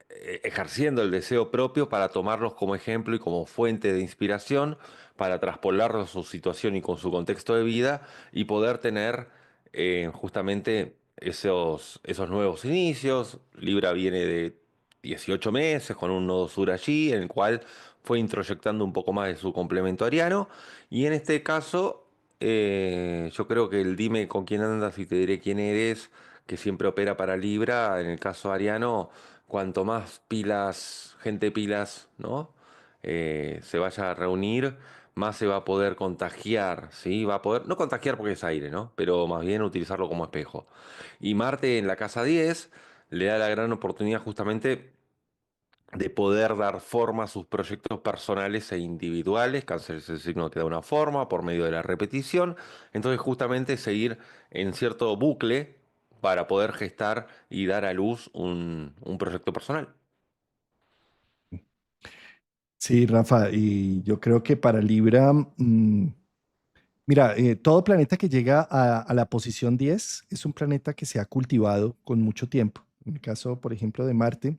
ejerciendo el deseo propio para tomarlos como ejemplo y como fuente de inspiración, para traspolarlos a su situación y con su contexto de vida y poder tener justamente esos nuevos inicios. Libra viene de 18 meses con un nodo sur allí, en el cual fue introyectando un poco más de su complemento ariano. Y en este caso, yo creo que el dime con quién andas y te diré quién eres, que siempre opera para Libra, en el caso ariano cuanto más pilas, gente pilas, ¿no? Se vaya a reunir, más se va a poder contagiar, ¿sí? Va a poder, no contagiar porque es aire, ¿no? Pero más bien utilizarlo como espejo. Y Marte en la casa 10 le da la gran oportunidad justamente de poder dar forma a sus proyectos personales e individuales. Cáncer es el signo que da una forma por medio de la repetición. Entonces justamente seguir en cierto bucle para poder gestar y dar a luz un proyecto personal. Sí, Rafa, y yo creo que para Libra, mira, todo planeta que llega a la posición 10 es un planeta que se ha cultivado con mucho tiempo. En el caso, por ejemplo, de Marte,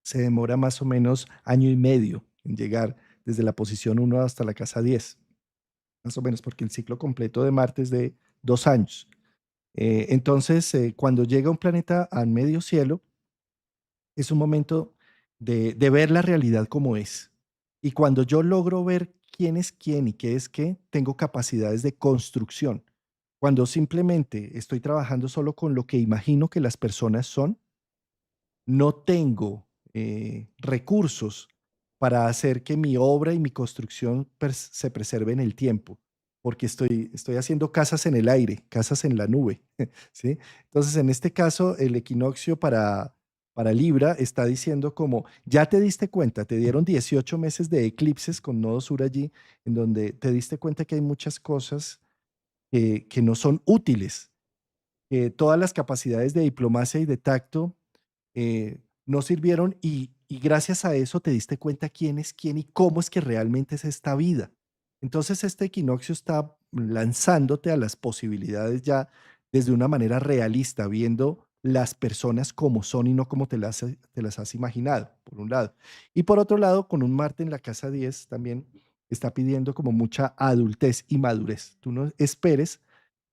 se demora más o menos año y medio en llegar desde la posición 1 hasta la casa 10, más o menos, porque el ciclo completo de Marte es de 2 años. Entonces, cuando llega un planeta al medio cielo, es un momento de ver la realidad como es. Y cuando yo logro ver quién es quién y qué es qué, tengo capacidades de construcción. Cuando simplemente estoy trabajando solo con lo que imagino que las personas son, no tengo recursos para hacer que mi obra y mi construcción se preserve en el tiempo, porque estoy haciendo casas en el aire, casas en la nube, ¿sí? Entonces, en este caso, el equinoccio para Libra está diciendo como, ya te diste cuenta, te dieron 18 meses de eclipses con nodo sur allí, en donde te diste cuenta que hay muchas cosas que no son útiles, que todas las capacidades de diplomacia y de tacto no sirvieron y gracias a eso te diste cuenta quién es quién y cómo es que realmente es esta vida. Entonces este equinoccio está lanzándote a las posibilidades ya desde una manera realista, viendo las personas como son y no como te las has imaginado, por un lado. Y por otro lado, con un Marte en la casa 10 también está pidiendo como mucha adultez y madurez. Tú no esperes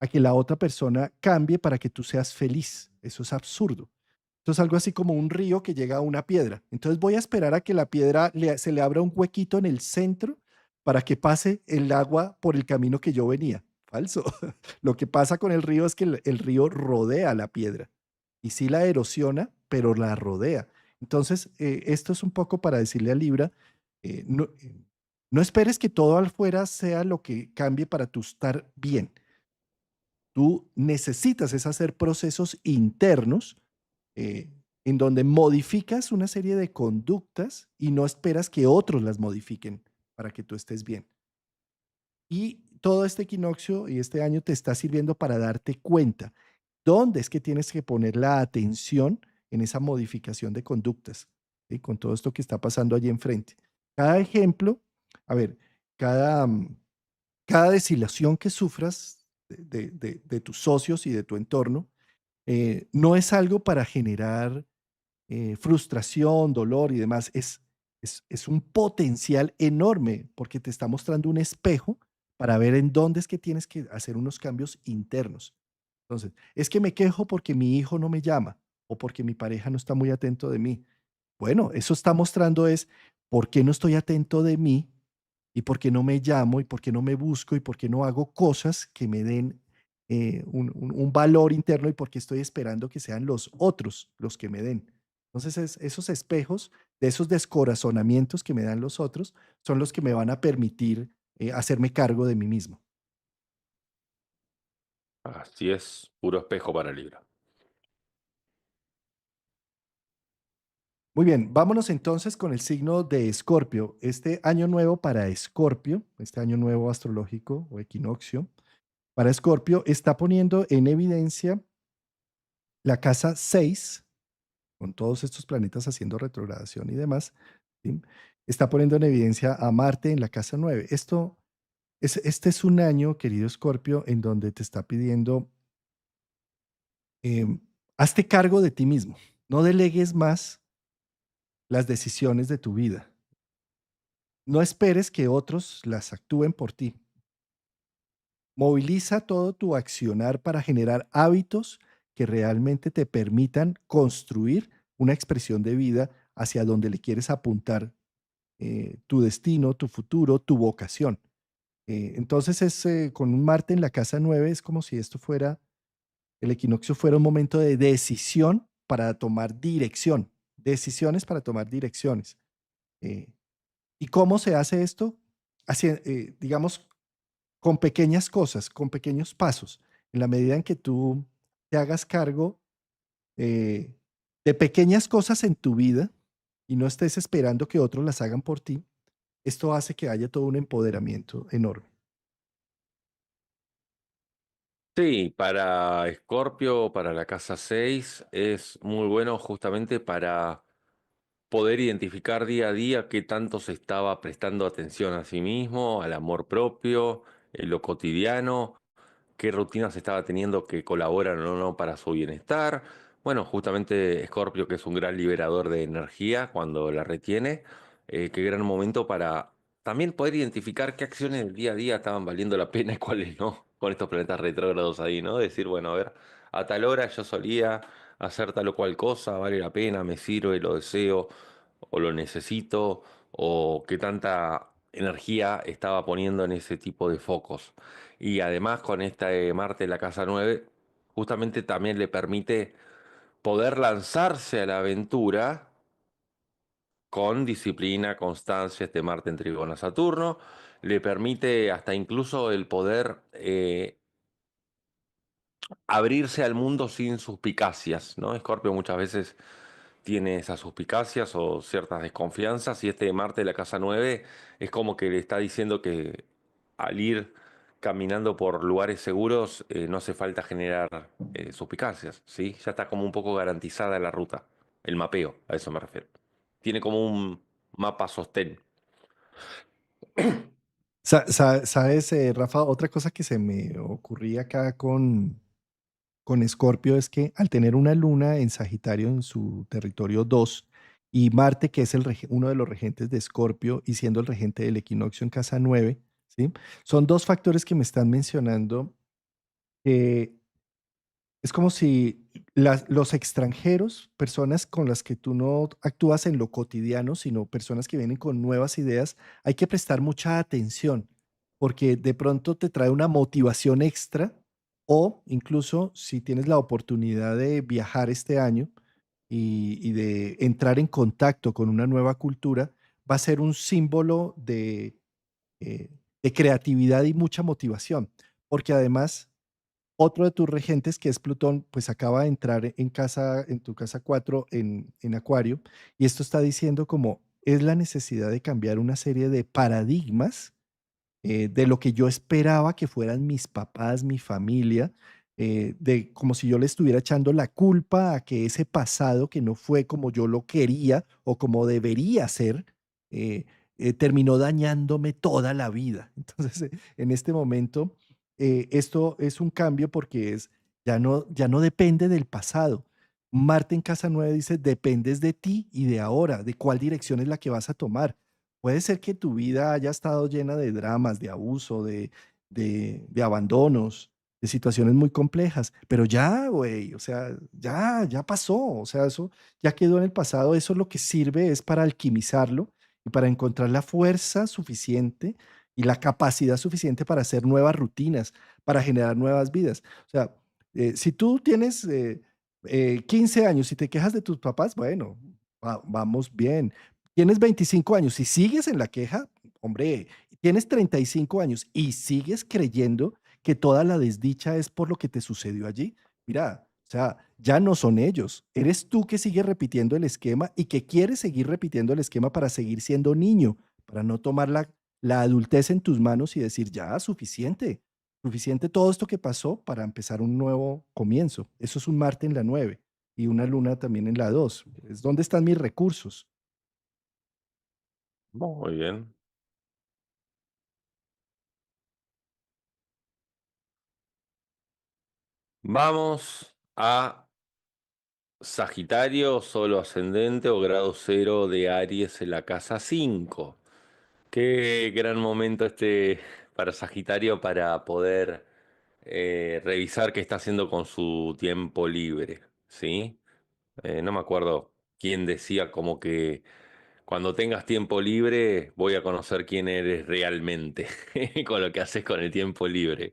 a que la otra persona cambie para que tú seas feliz. Eso es absurdo. Entonces, algo así como un río que llega a una piedra. Entonces, voy a esperar a que la piedra se le abra un huequito en el centro para que pase el agua por el camino que yo venía. Falso. Lo que pasa con el río es que el río rodea la piedra y sí la erosiona, pero la rodea. Entonces, esto es un poco para decirle a Libra, no esperes que todo afuera sea lo que cambie para tú estar bien. Tú necesitas es hacer procesos internos eh, en donde modificas una serie de conductas y no esperas que otros las modifiquen para que tú estés bien. Y todo este equinoccio y este año te está sirviendo para darte cuenta dónde es que tienes que poner la atención en esa modificación de conductas, ¿sí? Con todo esto que está pasando allí enfrente. Cada ejemplo, a ver, cada, cada desilusión que sufras de tus socios y de tu entorno, no es algo para generar frustración, dolor y demás. Es un potencial enorme porque te está mostrando un espejo para ver en dónde es que tienes que hacer unos cambios internos. Entonces, es que me quejo porque mi hijo no me llama. o porque mi pareja no está muy atento de mí. Bueno, eso está mostrando es por qué no estoy atento de mí y por qué no me llamo y por qué no me busco y por qué no hago cosas que me den un valor interno y por qué estoy esperando que sean los otros los que me den. Entonces, esos espejos de esos descorazonamientos que me dan los otros son los que me van a permitir hacerme cargo de mí mismo. Así es, puro espejo para Libra. Muy bien, vámonos entonces con el signo de Escorpio. Este año nuevo para Escorpio, este año nuevo astrológico o equinoccio, para Escorpio está poniendo en evidencia la casa 6 con todos estos planetas haciendo retrogradación y demás, ¿sí? Está poniendo en evidencia a Marte en la casa 9. Este es un año, querido Escorpio, en donde te está pidiendo, em, hazte cargo de ti mismo, no delegues más las decisiones de tu vida. No esperes que otros las actúen por ti. Moviliza todo tu accionar para generar hábitos que realmente te permitan construir una expresión de vida hacia donde le quieres apuntar tu destino, tu futuro, tu vocación. Entonces con un Marte en la casa 9 es como si esto fuera, el equinoccio fuera un momento de decisión para tomar dirección, decisiones para tomar direcciones. Eh, ¿Y cómo se hace esto? Digamos, con pequeñas cosas, con pequeños pasos. En la medida en que tú te hagas cargo eh, de pequeñas cosas en tu vida y no estés esperando que otros las hagan por ti, esto hace que haya todo un empoderamiento enorme. Sí, para Escorpio, para la casa 6 es muy bueno justamente para poder identificar día a día qué tanto se estaba prestando atención a sí mismo, al amor propio, en lo cotidiano, qué rutinas estaba teniendo que colaboran o no para su bienestar. Bueno, justamente Scorpio, que es un gran liberador de energía cuando la retiene, qué gran momento para también poder identificar qué acciones del día a día estaban valiendo la pena y cuáles no, con estos planetas retrógrados ahí, ¿no? Decir, bueno, a ver, a tal hora yo solía hacer tal o cual cosa, vale la pena, me sirve, lo deseo o lo necesito, o qué tanta energía estaba poniendo en ese tipo de focos. Y además con esta Marte en la casa 9 justamente también le permite poder lanzarse a la aventura con disciplina, constancia, este Marte en Trígono a Saturno, le permite hasta incluso el poder abrirse al mundo sin suspicacias, ¿no? Escorpio muchas veces tiene esas suspicacias o ciertas desconfianzas y este Marte de la casa 9 es como que le está diciendo que al ir caminando por lugares seguros no hace falta generar suspicacias, ¿sí? Ya está como un poco garantizada la ruta, el mapeo, a eso me refiero. Tiene como un mapa sostén. ¿Sabes, Rafa? Otra cosa que se me ocurría acá con Escorpio es que al tener una luna en Sagitario en su territorio 2 y Marte, que es uno de los regentes de Escorpio y siendo el regente del equinoccio en casa 9, ¿sí? Son dos factores que me están mencionando que es como si los extranjeros, personas con las que tú no actúas en lo cotidiano, sino personas que vienen con nuevas ideas, hay que prestar mucha atención, porque de pronto te trae una motivación extra o incluso si tienes la oportunidad de viajar este año y de entrar en contacto con una nueva cultura, va a ser un símbolo eh, de creatividad y mucha motivación, porque además otro de tus regentes, que es Plutón, pues acaba de entrar en tu casa 4 en Acuario, y esto está diciendo como es la necesidad de cambiar una serie de paradigmas de lo que yo esperaba que fueran mis papás, mi familia, de como si yo le estuviera echando la culpa a que ese pasado que no fue como yo lo quería o como debería ser, eh, terminó dañándome toda la vida. Entonces, en este momento, esto es un cambio porque ya no depende del pasado. Marte en casa 9 dice, dependes de ti y de ahora, de cuál dirección es la que vas a tomar. Puede ser que tu vida haya estado llena de dramas, de abuso, de abandonos, de situaciones muy complejas, pero ya, güey, o sea, ya pasó, o sea, eso ya quedó en el pasado, eso lo que sirve es para alquimizarlo y para encontrar la fuerza suficiente y la capacidad suficiente para hacer nuevas rutinas, para generar nuevas vidas. O sea, si tú tienes 15 años y te quejas de tus papás, bueno, vamos bien. Tienes 25 años y sigues en la queja, hombre, tienes 35 años y sigues creyendo que toda la desdicha es por lo que te sucedió allí. Mira, o sea, ya no son ellos. Eres tú que sigues repitiendo el esquema y que quieres seguir repitiendo el esquema para seguir siendo niño, para no tomar la adultez en tus manos y decir, ya, suficiente, suficiente todo esto que pasó para empezar un nuevo comienzo. Eso es un Marte en la 9 y una luna también en la 2. Es donde están mis recursos. Muy bien. Vamos a Sagitario, solo ascendente o grado cero de Aries en la casa 5. Qué gran momento este para Sagitario para poder revisar qué está haciendo con su tiempo libre, ¿sí? No me acuerdo quién decía como que cuando tengas tiempo libre voy a conocer quién eres realmente con lo que haces con el tiempo libre.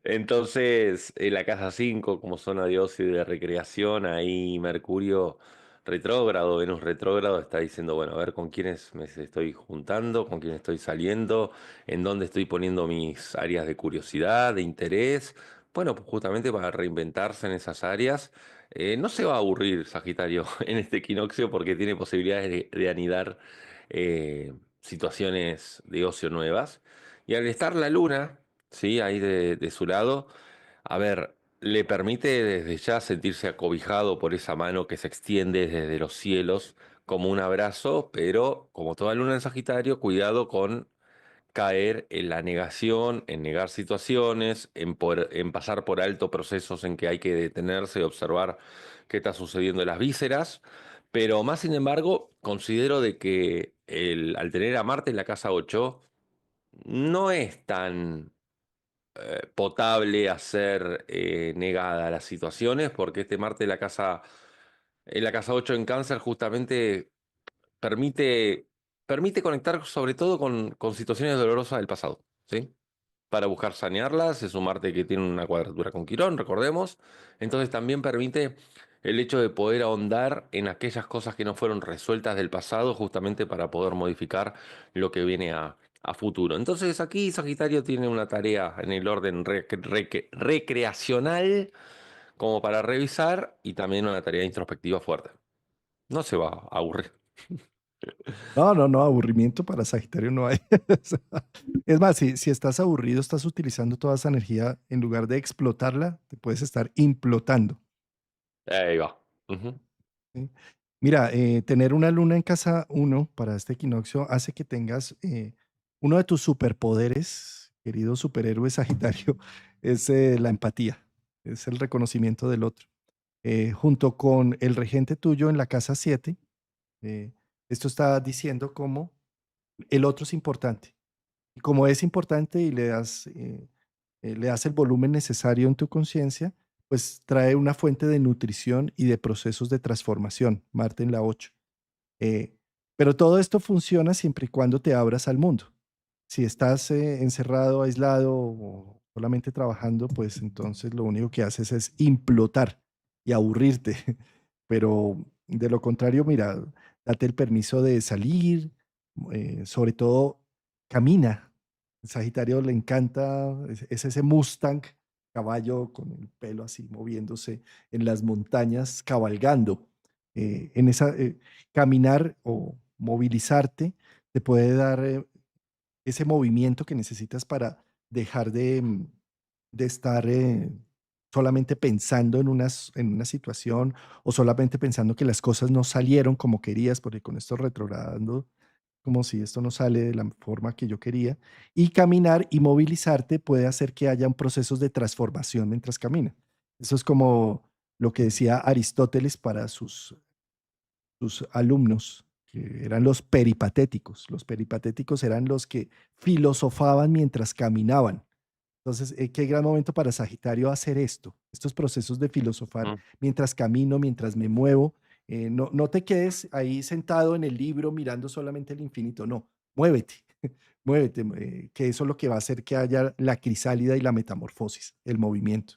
Entonces, en la casa 5 como zona de ocio y de recreación, ahí Mercurio retrógrado, Venus retrógrado, está diciendo, bueno, a ver con quiénes me estoy juntando, con quién estoy saliendo, en dónde estoy poniendo mis áreas de curiosidad, de interés. Bueno, pues justamente para reinventarse en esas áreas. No se va a aburrir Sagitario en este equinoccio porque tiene posibilidades de anidar situaciones de ocio nuevas. Y al estar la luna, ¿sí? Ahí de su lado, a ver, le permite desde ya sentirse acobijado por esa mano que se extiende desde los cielos como un abrazo, pero como toda luna en Sagitario, cuidado con caer en la negación, en negar situaciones, en pasar por alto procesos en que hay que detenerse y observar qué está sucediendo en las vísceras. Pero más sin embargo, considero de que al tener a Marte en la casa 8 no es tan potable a ser negada a las situaciones, porque este Marte en la casa 8 en Cáncer justamente permite, permite conectar sobre todo con situaciones dolorosas del pasado, ¿sí? Para buscar sanearlas, es un Marte que tiene una cuadratura con Quirón, recordemos. Entonces también permite el hecho de poder ahondar en aquellas cosas que no fueron resueltas del pasado, justamente para poder modificar lo que viene a futuro. Entonces aquí Sagitario tiene una tarea en el orden recreacional como para revisar y también una tarea introspectiva fuerte. No se va a aburrir. No, no, no, aburrimiento para Sagitario no hay. O sea, es más, si estás aburrido, estás utilizando toda esa energía, en lugar de explotarla, te puedes estar implotando. Ahí va. Ujú. ¿Sí? Mira, tener una luna en casa uno para este equinoccio hace que tengas uno de tus superpoderes, querido superhéroe Sagitario, es la empatía, es el reconocimiento del otro. Junto con el regente tuyo en la casa 7, eh, esto está diciendo cómo el otro es importante. Y como es importante y le das el volumen necesario en tu conciencia, pues trae una fuente de nutrición y de procesos de transformación, Marte en la 8. Eh, pero todo esto funciona siempre y cuando te abras al mundo. Si estás encerrado, aislado o solamente trabajando, pues entonces lo único que haces es implotar y aburrirte. Pero de lo contrario, mira, date el permiso de salir, sobre todo camina. Sagitario le encanta, es ese Mustang, caballo con el pelo así moviéndose en las montañas, cabalgando. En esa, caminar o movilizarte te puede dar ese movimiento que necesitas para dejar de estar solamente pensando en una situación o solamente pensando que las cosas no salieron como querías, porque con esto retrogradando, como si esto no sale de la forma que yo quería. Y caminar y movilizarte puede hacer que haya un procesos de transformación mientras camina. Eso es como lo que decía Aristóteles para sus alumnos, que eran los peripatéticos. Los peripatéticos eran los que filosofaban mientras caminaban. Entonces, qué gran momento para Sagitario hacer esto, estos procesos de filosofar Mm. mientras camino, mientras me muevo. No te quedes ahí sentado en el libro mirando solamente el infinito, no, muévete, muévete, que eso es lo que va a hacer que haya la crisálida y la metamorfosis, el movimiento.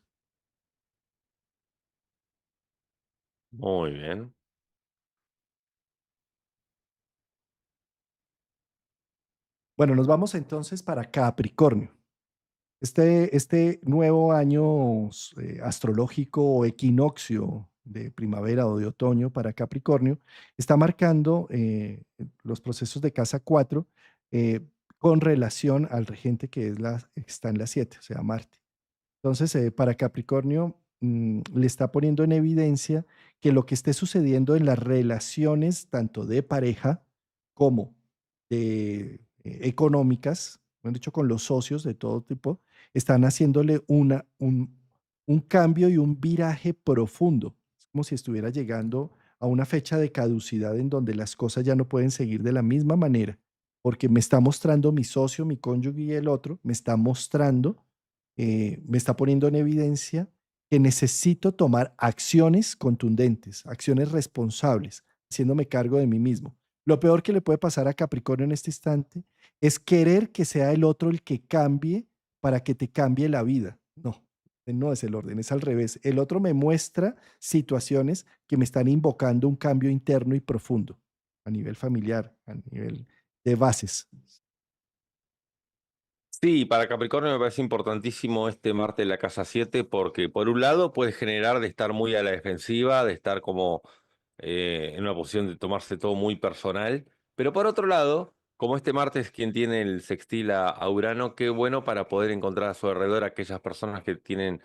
Muy bien. Bueno, nos vamos entonces para Capricornio. Este nuevo año astrológico o equinoccio de primavera o de otoño para Capricornio está marcando los procesos de casa 4 eh, con relación al regente que está en la 7, o sea, Marte. Entonces, para Capricornio, le está poniendo en evidencia que lo que esté sucediendo en las relaciones, tanto de pareja como de, económicas, mejor dicho, con los socios de todo tipo, están haciéndole un cambio y un viraje profundo. Es como si estuviera llegando a una fecha de caducidad en donde las cosas ya no pueden seguir de la misma manera, porque me está mostrando mi socio, mi cónyuge y el otro, me está mostrando me está poniendo en evidencia que necesito tomar acciones contundentes, acciones responsables, haciéndome cargo de mí mismo. Lo peor que le puede pasar a Capricornio en este instante es querer que sea el otro el que cambie para que te cambie la vida. No, no es el orden, es al revés. El otro me muestra situaciones que me están invocando un cambio interno y profundo a nivel familiar, a nivel de bases. Sí, para Capricornio me parece importantísimo este Marte en la casa 7 porque por un lado puede generar de estar muy a la defensiva, de estar como en una posición de tomarse todo muy personal, pero por otro lado, como este Marte es quien tiene el sextil a Urano, qué bueno para poder encontrar a su alrededor aquellas personas que tienen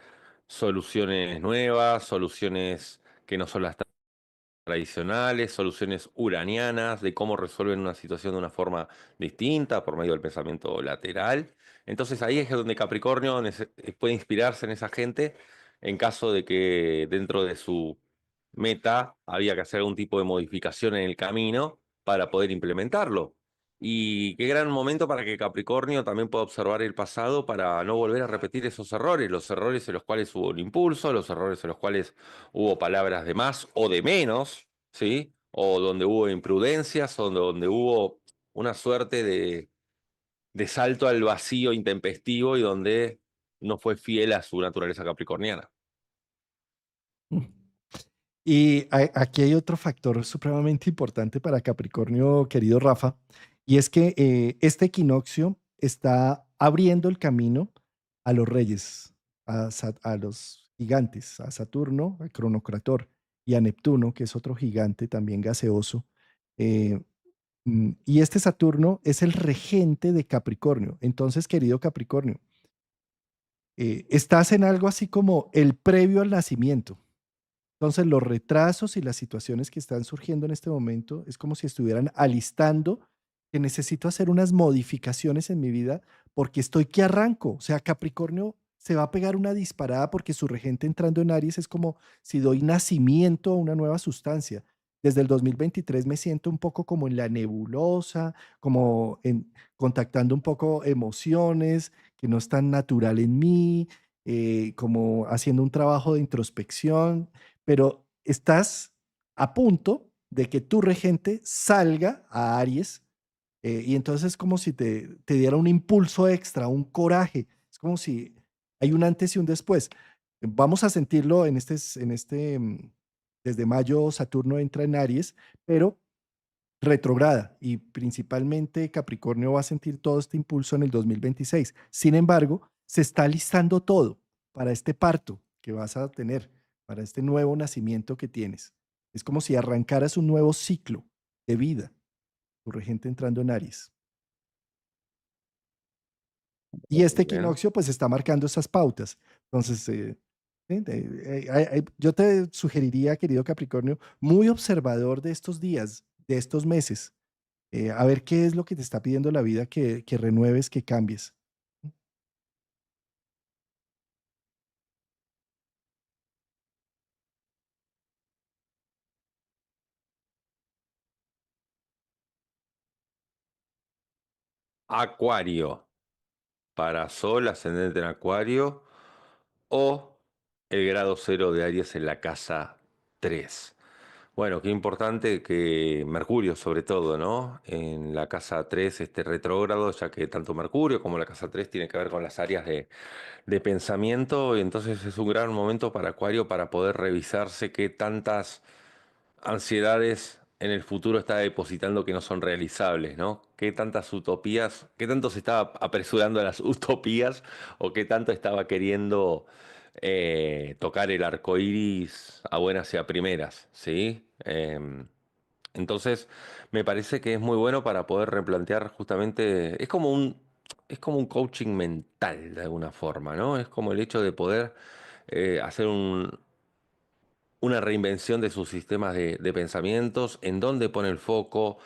soluciones nuevas, soluciones que no son las tradicionales, soluciones uranianas, de cómo resuelven una situación de una forma distinta por medio del pensamiento lateral. Entonces ahí es donde Capricornio puede inspirarse en esa gente en caso de que dentro de su meta había que hacer algún tipo de modificación en el camino para poder implementarlo. Y qué gran momento para que Capricornio también pueda observar el pasado para no volver a repetir esos errores, los errores en los cuales hubo un impulso, los errores en los cuales hubo palabras de más o de menos, ¿sí? O donde hubo imprudencias, o donde hubo una suerte de salto al vacío intempestivo y donde no fue fiel a su naturaleza capricorniana. Y aquí hay otro factor supremamente importante para Capricornio, querido Rafa, y es que este equinoccio está abriendo el camino a los reyes, a los gigantes, a Saturno, a Cronocrator y a Neptuno, que es otro gigante también gaseoso. Eh, y este Saturno es el regente de Capricornio. Entonces, querido Capricornio, estás en algo así como el previo al nacimiento. Entonces, los retrasos y las situaciones que están surgiendo en este momento es como si estuvieran alistando que necesito hacer unas modificaciones en mi vida porque estoy que arranco. O sea, Capricornio se va a pegar una disparada porque su regente entrando en Aries es como si doy nacimiento a una nueva sustancia. Desde el 2023 me siento un poco como en la nebulosa, como contactando un poco emociones que no es tan natural en mí, como haciendo un trabajo de introspección, pero estás a punto de que tu regente salga a Aries y entonces es como si te diera un impulso extra, un coraje. Es como si hay un antes y un después. Vamos a sentirlo desde mayo Saturno entra en Aries, pero retrograda y principalmente Capricornio va a sentir todo este impulso en el 2026. Sin embargo, se está listando todo para este parto que vas a tener, para este nuevo nacimiento que tienes. Es como si arrancaras un nuevo ciclo de vida, tu regente entrando en Aries. Y este Muy bien. equinoccio pues está marcando esas pautas. Entonces, sí, yo te sugeriría, querido Capricornio, muy observador de estos días, de estos meses, a ver qué es lo que te está pidiendo la vida que renueves, que cambies. Acuario. para Sol, ascendente en Acuario, o el grado cero de Aries en la casa 3. Bueno, qué importante que Mercurio, sobre todo, ¿no? En la casa 3 esté retrógrado, ya que tanto Mercurio como la casa 3 tiene que ver con las áreas de pensamiento, y entonces es un gran momento para Acuario para poder revisarse qué tantas ansiedades en el futuro está depositando que no son realizables, ¿no? ¿Qué tantas utopías, qué tanto se estaba apresurando a las utopías o qué tanto estaba queriendo tocar el arco iris a buenas y a primeras, ¿sí? Entonces, me parece que es muy bueno para poder replantear justamente, es como un coaching mental de alguna forma, ¿no? Es como el hecho de poder hacer una reinvención de sus sistemas de pensamientos, en dónde pone el foco,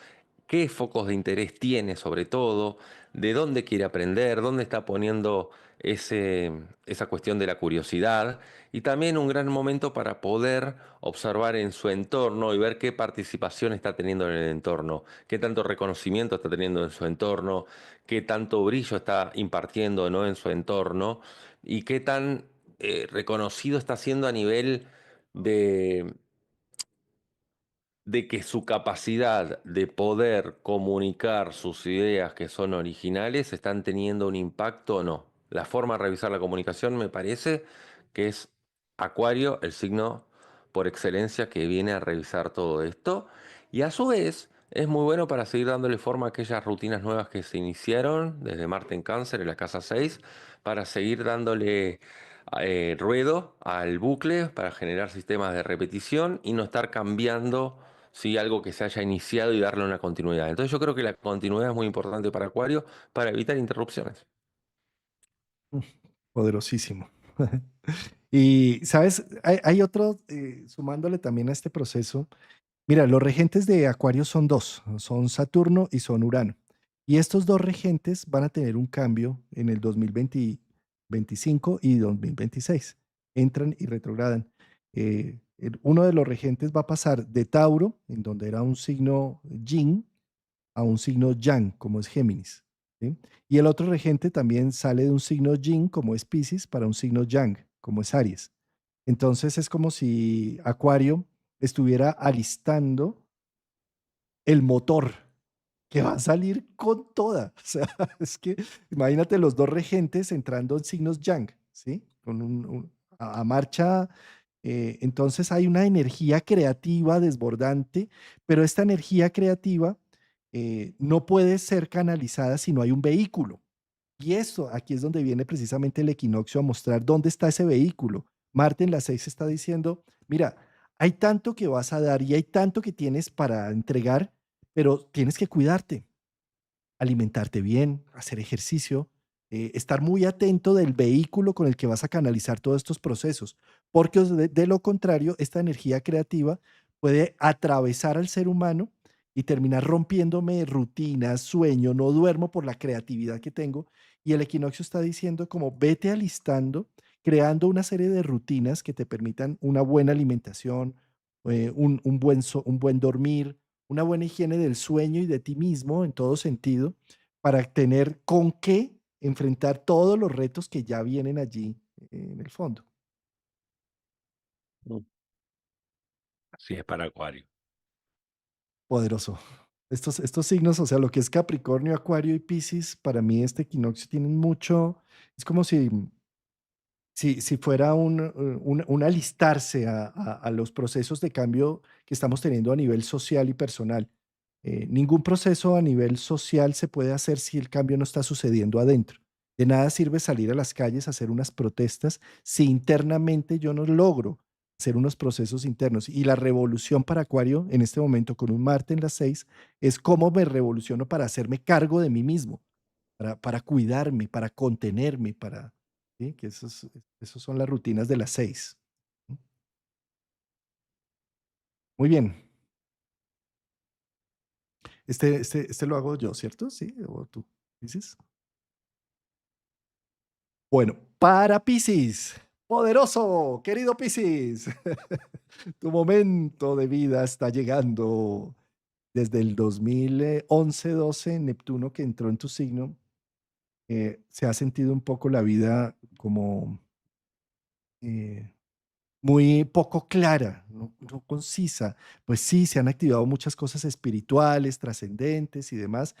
qué focos de interés tiene sobre todo, de dónde quiere aprender, dónde está poniendo esa cuestión de la curiosidad, y también un gran momento para poder observar en su entorno y ver qué participación está teniendo en el entorno, qué tanto reconocimiento está teniendo en su entorno, qué tanto brillo está impartiendo, ¿no?, en su entorno, y qué tan reconocido está siendo a nivel de, de que su capacidad de poder comunicar sus ideas que son originales están teniendo un impacto o no. La forma de revisar la comunicación me parece que es Acuario, el signo por excelencia que viene a revisar todo esto. Y a su vez es muy bueno para seguir dándole forma a aquellas rutinas nuevas que se iniciaron desde Marte en Cáncer en la casa 6, para seguir dándole ruedo al bucle, para generar sistemas de repetición y no estar cambiando, ¿sí?, algo que se haya iniciado y darle una continuidad. Entonces yo creo que la continuidad es muy importante para Acuario para evitar interrupciones. Mm, poderosísimo. Y, ¿sabes? Hay otro, sumándole también a este proceso. Mira, los regentes de Acuario son dos, son Saturno y son Urano. Y estos dos regentes van a tener un cambio en el 2025 y 2026. Entran y retrogradan. Uno de los regentes va a pasar de Tauro, en donde era un signo Yin, a un signo Yang, como es Géminis. ¿Sí? Y el otro regente también sale de un signo Yin, como es Piscis, para un signo Yang, como es Aries. Entonces es como si Acuario estuviera alistando el motor que va a salir con toda. O sea, es que imagínate los dos regentes entrando en signos yang, ¿sí? Con a marcha. Entonces hay una energía creativa desbordante, pero esta energía creativa no puede ser canalizada si no hay un vehículo. Y eso, aquí es donde viene precisamente el equinoccio a mostrar dónde está ese vehículo. Marte en las 6 está diciendo, mira, hay tanto que vas a dar y hay tanto que tienes para entregar, pero tienes que cuidarte, alimentarte bien, hacer ejercicio, estar muy atento del vehículo con el que vas a canalizar todos estos procesos, porque de lo contrario, esta energía creativa puede atravesar al ser humano y terminar rompiéndome rutinas, sueño, no duermo por la creatividad que tengo. Y el equinoccio está diciendo como vete alistando, creando una serie de rutinas que te permitan una buena alimentación, un buen dormir, una buena higiene del sueño y de ti mismo en todo sentido, para tener con qué enfrentar todos los retos que ya vienen allí en el fondo. Mm. Así es para Acuario. Poderoso. Estos signos, o sea, lo que es Capricornio, Acuario y Piscis, para mí este equinoccio tienen mucho, es como si fuera un alistarse a los procesos de cambio que estamos teniendo a nivel social y personal. Ningún proceso a nivel social se puede hacer si el cambio no está sucediendo adentro. De nada sirve salir a las calles a hacer unas protestas si internamente yo no logro hacer unos procesos internos. Y la revolución para Acuario en este momento con un Marte en las 6 es cómo me revoluciono para hacerme cargo de mí mismo, para cuidarme, para contenerme, para, ¿sí? Que esos son las rutinas de las 6. Muy bien. Este lo hago yo, ¿cierto? Sí, o tú dices. Bueno, para Piscis, poderoso, querido Piscis, tu momento de vida está llegando desde el 2011-12, Neptuno que entró en tu signo. se ha sentido un poco la vida como eh, muy poco clara, no concisa. Pues sí, se han activado muchas cosas espirituales, trascendentes y demás,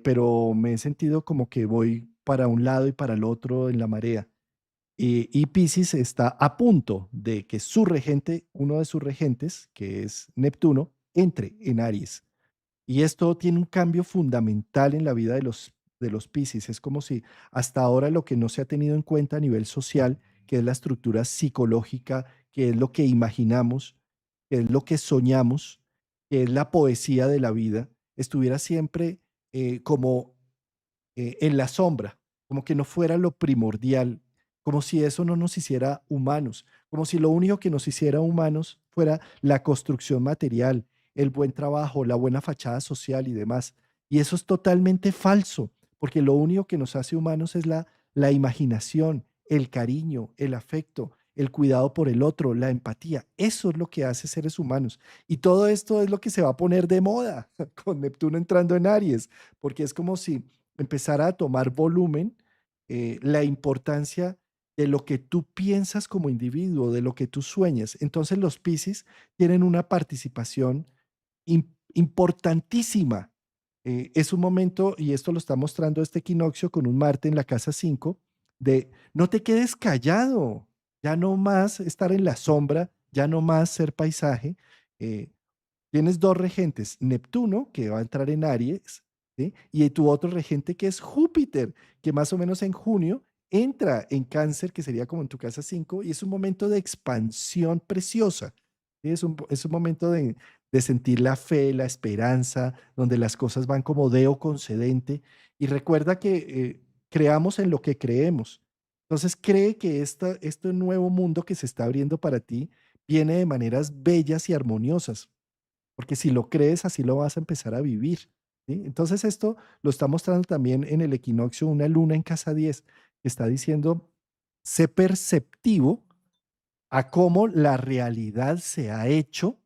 pero me he sentido como que voy para un lado y para el otro en la marea. Y Piscis está a punto de que su regente, uno de sus regentes, que es Neptuno, entre en Aries. Y esto tiene un cambio fundamental en la vida de los Piscis. Es como si hasta ahora lo que no se ha tenido en cuenta a nivel social, que es la estructura psicológica, que es lo que imaginamos, que es lo que soñamos, que es la poesía de la vida, estuviera siempre como en la sombra, como que no fuera lo primordial, como si eso no nos hiciera humanos, como si lo único que nos hiciera humanos fuera la construcción material, el buen trabajo, la buena fachada social y demás. Y eso es totalmente falso, porque lo único que nos hace humanos es la imaginación, el cariño, el afecto, el cuidado por el otro, la empatía. Eso es lo que hace seres humanos. Y todo esto es lo que se va a poner de moda con Neptuno entrando en Aries, porque es como si empezara a tomar volumen la importancia de lo que tú piensas como individuo, de lo que tú sueñas. Entonces los Piscis tienen una participación importantísima. Es un momento, y esto lo está mostrando este equinoccio con un Marte en la casa 5 de no te quedes callado, ya no más estar en la sombra, ya no más ser paisaje. eh, Tienes dos regentes, Neptuno, que va a entrar en Aries, ¿sí? Y tu otro regente que es Júpiter, que más o menos en junio entra en Cáncer, que sería como en tu casa 5 y es un momento de expansión preciosa. ¿Sí? Es un momento de sentir la fe, la esperanza, donde las cosas van como Deo concedente. Y recuerda que creamos en lo que creemos. Entonces cree que este nuevo mundo que se está abriendo para ti viene de maneras bellas y armoniosas porque si lo crees, así lo vas a empezar a vivir. ¿Sí? Entonces esto lo está mostrando también en el equinoccio una luna en casa 10 que está diciendo, sé perceptivo a cómo la realidad se ha hecho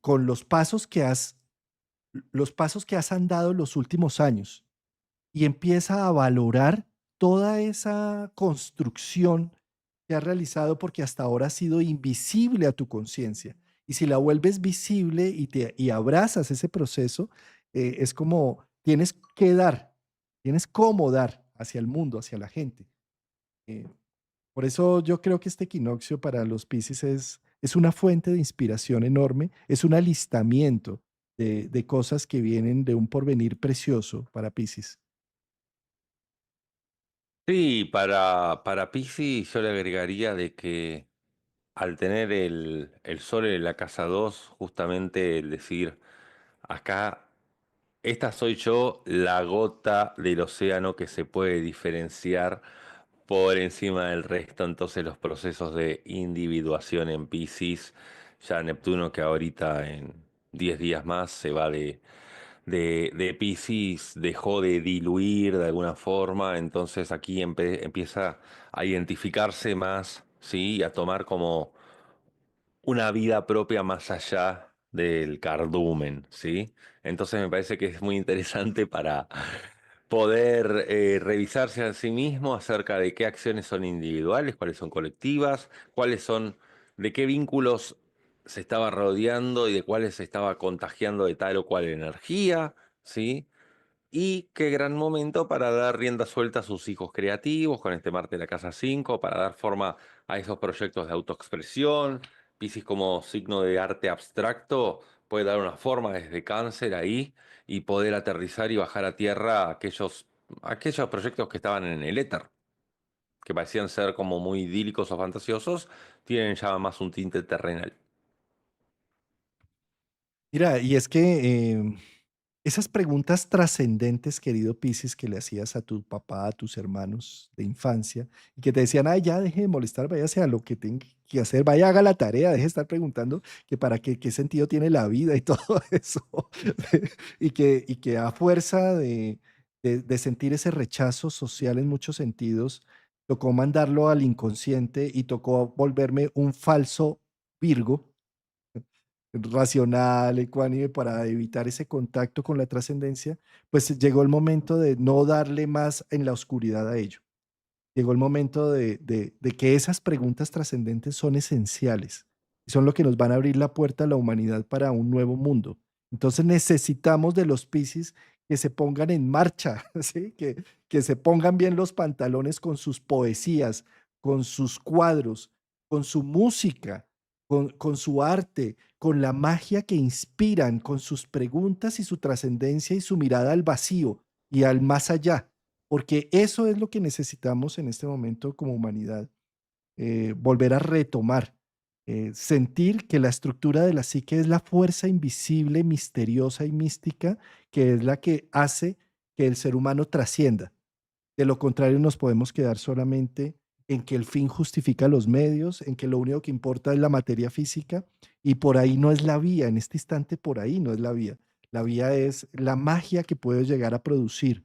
con los pasos que has andado los últimos años y empieza a valorar toda esa construcción que has realizado porque hasta ahora ha sido invisible a tu conciencia. Y si la vuelves visible y abrazas ese proceso, es como tienes que dar, tienes cómo dar hacia el mundo, hacia la gente. Eh, por eso yo creo que este equinoccio para los Piscis es una fuente de inspiración enorme, es un alistamiento de cosas que vienen de un porvenir precioso para Piscis. Sí, para Piscis yo le agregaría de que al tener el sol en la casa 2 justamente el decir, acá, esta soy yo, la gota del océano que se puede diferenciar por encima del resto, entonces los procesos de individuación en Piscis, ya Neptuno que ahorita en 10 días más se va de Piscis, dejó de diluir de alguna forma, entonces aquí empieza a identificarse más, ¿sí? Y a tomar como una vida propia más allá del cardumen, ¿sí? Entonces me parece que es muy interesante para poder revisarse a sí mismo acerca de qué acciones son individuales, cuáles son colectivas, cuáles son, de qué vínculos se estaba rodeando y de cuáles se estaba contagiando de tal o cual energía, ¿sí? Y qué gran momento para dar rienda suelta a sus hijos creativos con este Marte de la Casa 5 para dar forma a esos proyectos de autoexpresión. Piscis como signo de arte abstracto puede dar una forma desde Cáncer ahí y poder aterrizar y bajar a tierra aquellos proyectos que estaban en el éter, que parecían ser como muy idílicos o fantasiosos, tienen ya más un tinte terrenal. Mira, y es que esas preguntas trascendentes, querido Piscis, que le hacías a tu papá, a tus hermanos de infancia, y que te decían, ay, ya deje de molestar, váyase a lo que tenga que hacer, vaya, haga la tarea, deje de estar preguntando que para qué, qué sentido tiene la vida y todo eso. Y que a fuerza de sentir ese rechazo social en muchos sentidos, tocó mandarlo al inconsciente y tocó volverme un falso Virgo racional, ecuánime, para evitar ese contacto con la trascendencia, pues llegó el momento de no darle más en la oscuridad a ello. Llegó el momento de que esas preguntas trascendentes son esenciales y son lo que nos van a abrir la puerta a la humanidad para un nuevo mundo. Entonces necesitamos de los Piscis que se pongan en marcha, ¿sí? Que se pongan bien los pantalones con sus poesías, con sus cuadros, con su música, con su arte, con la magia que inspiran, con sus preguntas y su trascendencia y su mirada al vacío y al más allá, porque eso es lo que necesitamos en este momento como humanidad, volver a retomar, sentir que la estructura de la psique es la fuerza invisible, misteriosa y mística que es la que hace que el ser humano trascienda. De lo contrario, nos podemos quedar solamente en que el fin justifica los medios, en que lo único que importa es la materia física y por ahí no es la vía, en este instante por ahí no es la vía. La vía es la magia que puedo llegar a producir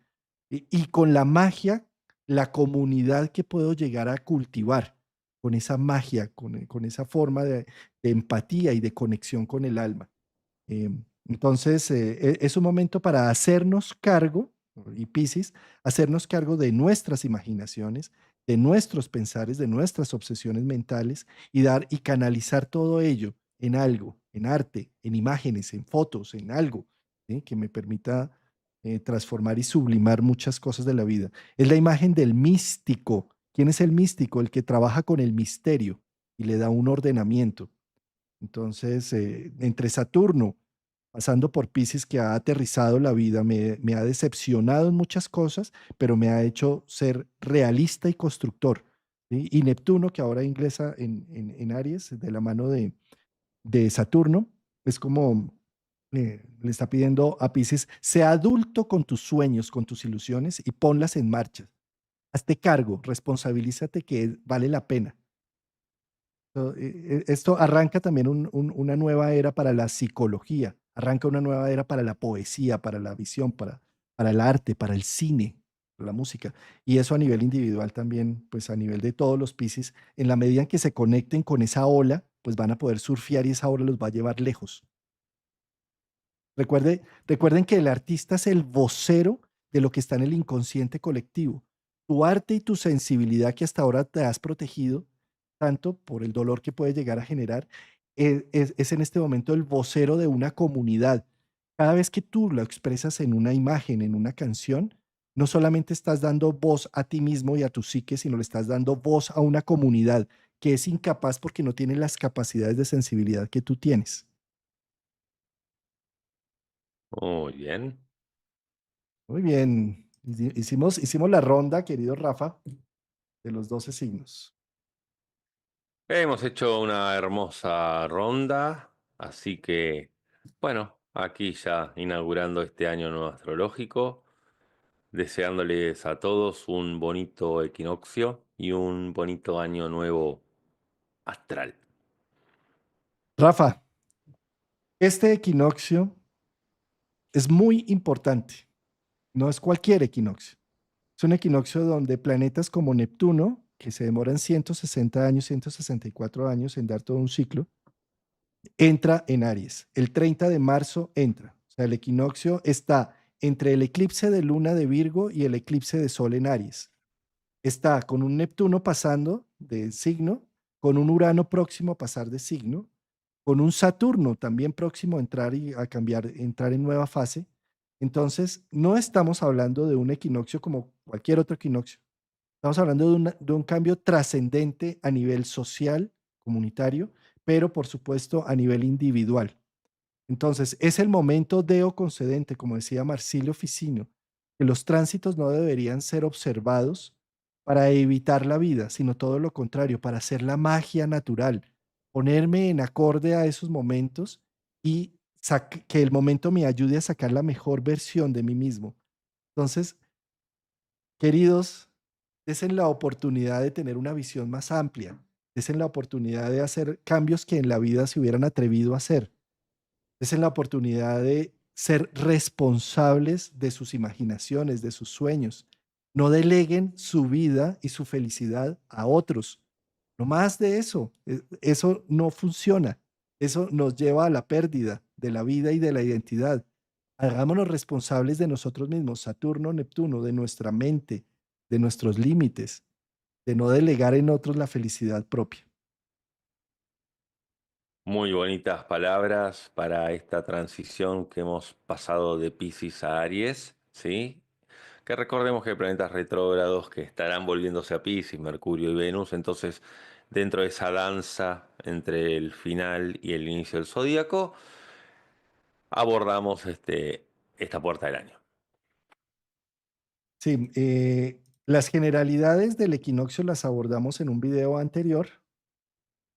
y con la magia, la comunidad que puedo llegar a cultivar, con esa magia, con esa forma de empatía y de conexión con el alma. Entonces, es un momento para hacernos cargo, y Piscis, hacernos cargo de nuestras imaginaciones, de nuestros pensares, de nuestras obsesiones mentales y dar y canalizar todo ello en algo, en arte, en imágenes, en fotos, en algo, ¿sí? Que me permita transformar y sublimar muchas cosas de la vida. Es la imagen del místico. ¿Quién es el místico? El que trabaja con el misterio y le da un ordenamiento. Entonces, entre Saturno, pasando por Piscis, que ha aterrizado la vida, me ha decepcionado en muchas cosas, pero me ha hecho ser realista y constructor. ¿Sí? Y Neptuno, que ahora ingresa en Aries, de la mano de Saturno, es como le está pidiendo a Piscis, sea adulto con tus sueños, con tus ilusiones y ponlas en marcha. Hazte cargo, responsabilízate que vale la pena. Esto arranca también una nueva era para la psicología, arranca una nueva era para la poesía, para la visión, para el arte, para el cine, para la música. Y eso a nivel individual también, pues a nivel de todos los Piscis, en la medida en que se conecten con esa ola, pues van a poder surfear y esa ola los va a llevar lejos. Recuerden que el artista es el vocero de lo que está en el inconsciente colectivo. Tu arte y tu sensibilidad que hasta ahora te has protegido, tanto por el dolor que puede llegar a generar, es en este momento el vocero de una comunidad. Cada vez que tú lo expresas en una imagen, en una canción, no solamente estás dando voz a ti mismo y a tu psique, sino le estás dando voz a una comunidad que es incapaz porque no tiene las capacidades de sensibilidad que tú tienes. Muy bien. Muy bien. Hicimos la ronda, querido Rafa, de los 12 signos. Hemos hecho una hermosa ronda, así que, bueno, aquí ya inaugurando este año nuevo astrológico, deseándoles a todos un bonito equinoccio y un bonito año nuevo astral. Rafa, este equinoccio es muy importante. No es cualquier equinoccio. Es un equinoccio donde planetas como Neptuno, que se demoran 160 años, 164 años en dar todo un ciclo, entra en Aries. El 30 de marzo entra. O sea, el equinoccio está entre el eclipse de luna de Virgo y el eclipse de Sol en Aries. Está con un Neptuno pasando de signo, con un Urano próximo a pasar de signo, con un Saturno también próximo a entrar y a cambiar, entrar en nueva fase. Entonces, no estamos hablando de un equinoccio como cualquier otro equinoccio. Estamos hablando de un cambio trascendente a nivel social, comunitario, pero por supuesto a nivel individual. Entonces, es el momento deo concedente, como decía Marsilio Ficino, que los tránsitos no deberían ser observados para evitar la vida, sino todo lo contrario, para hacer la magia natural, ponerme en acorde a esos momentos y que el momento me ayude a sacar la mejor versión de mí mismo. Entonces, queridos, desen la oportunidad de tener una visión más amplia, desen la oportunidad de hacer cambios que en la vida se hubieran atrevido a hacer. Es en la oportunidad de ser responsables de sus imaginaciones, de sus sueños. No deleguen su vida y su felicidad a otros. No más de eso. Eso no funciona. Eso nos lleva a la pérdida de la vida y de la identidad. Hagámonos responsables de nosotros mismos, Saturno, Neptuno, de nuestra mente, de nuestros límites, de no delegar en otros la felicidad propia. Muy bonitas palabras para esta transición que hemos pasado de Piscis a Aries, ¿sí? Que recordemos que hay planetas retrógrados que estarán volviéndose a Piscis, Mercurio y Venus, entonces dentro de esa danza entre el final y el inicio del zodíaco, abordamos esta puerta del año. Sí, las generalidades del equinoccio las abordamos en un video anterior.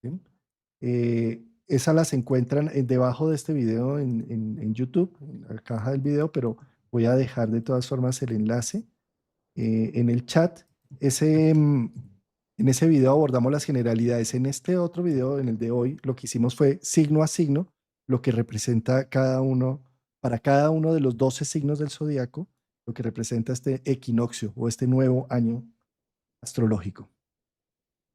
¿Sí? Esas las encuentran debajo de este video en YouTube, en la caja del video, pero voy a dejar de todas formas el enlace en el chat. Ese, en ese video abordamos las generalidades. En este otro video, en el de hoy, lo que hicimos fue signo a signo, lo que representa cada uno, para cada uno de los 12 signos del zodiaco, lo que representa este equinoccio o este nuevo año astrológico.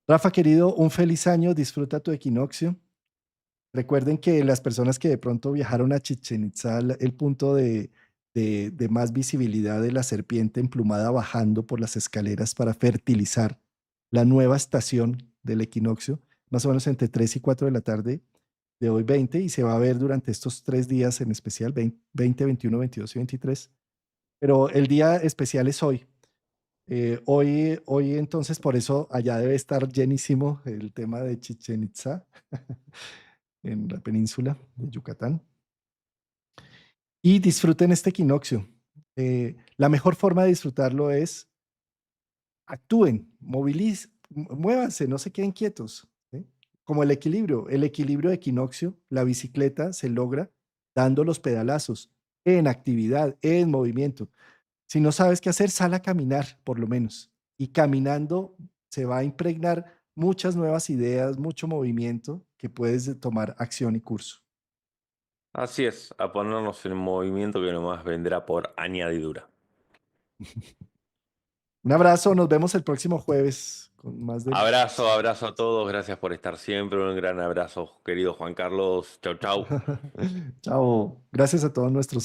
Rafa, querido, un feliz año, disfruta tu equinoccio. Recuerden que las personas que de pronto viajaron a Chichén Itzá, el punto de más visibilidad de la serpiente emplumada bajando por las escaleras para fertilizar la nueva estación del equinoccio, más o menos entre 3 y 4 de la tarde de hoy 20, y se va a ver durante estos 3 días en especial, 20, 21, 22 y 23. Pero el día especial es hoy. Hoy entonces, por eso allá debe estar llenísimo el tema de Chichén Itzá en la península de Yucatán. Y disfruten este equinoccio. La mejor forma de disfrutarlo es actúen, muévanse, no se queden quietos. ¿Sí? Como el equilibrio de equinoccio, la bicicleta se logra dando los pedalazos, en actividad, en movimiento. Si no sabes qué hacer, sal a caminar, por lo menos. Y caminando se va a impregnar muchas nuevas ideas, mucho movimiento que puedes tomar acción y curso. Así es, a ponernos en movimiento que nomás vendrá por añadidura. Un abrazo, nos vemos el próximo jueves con más de... Abrazo, abrazo a todos, gracias por estar siempre, un gran abrazo, querido Juan Carlos, chau, chau. Chao. Gracias a todos nuestros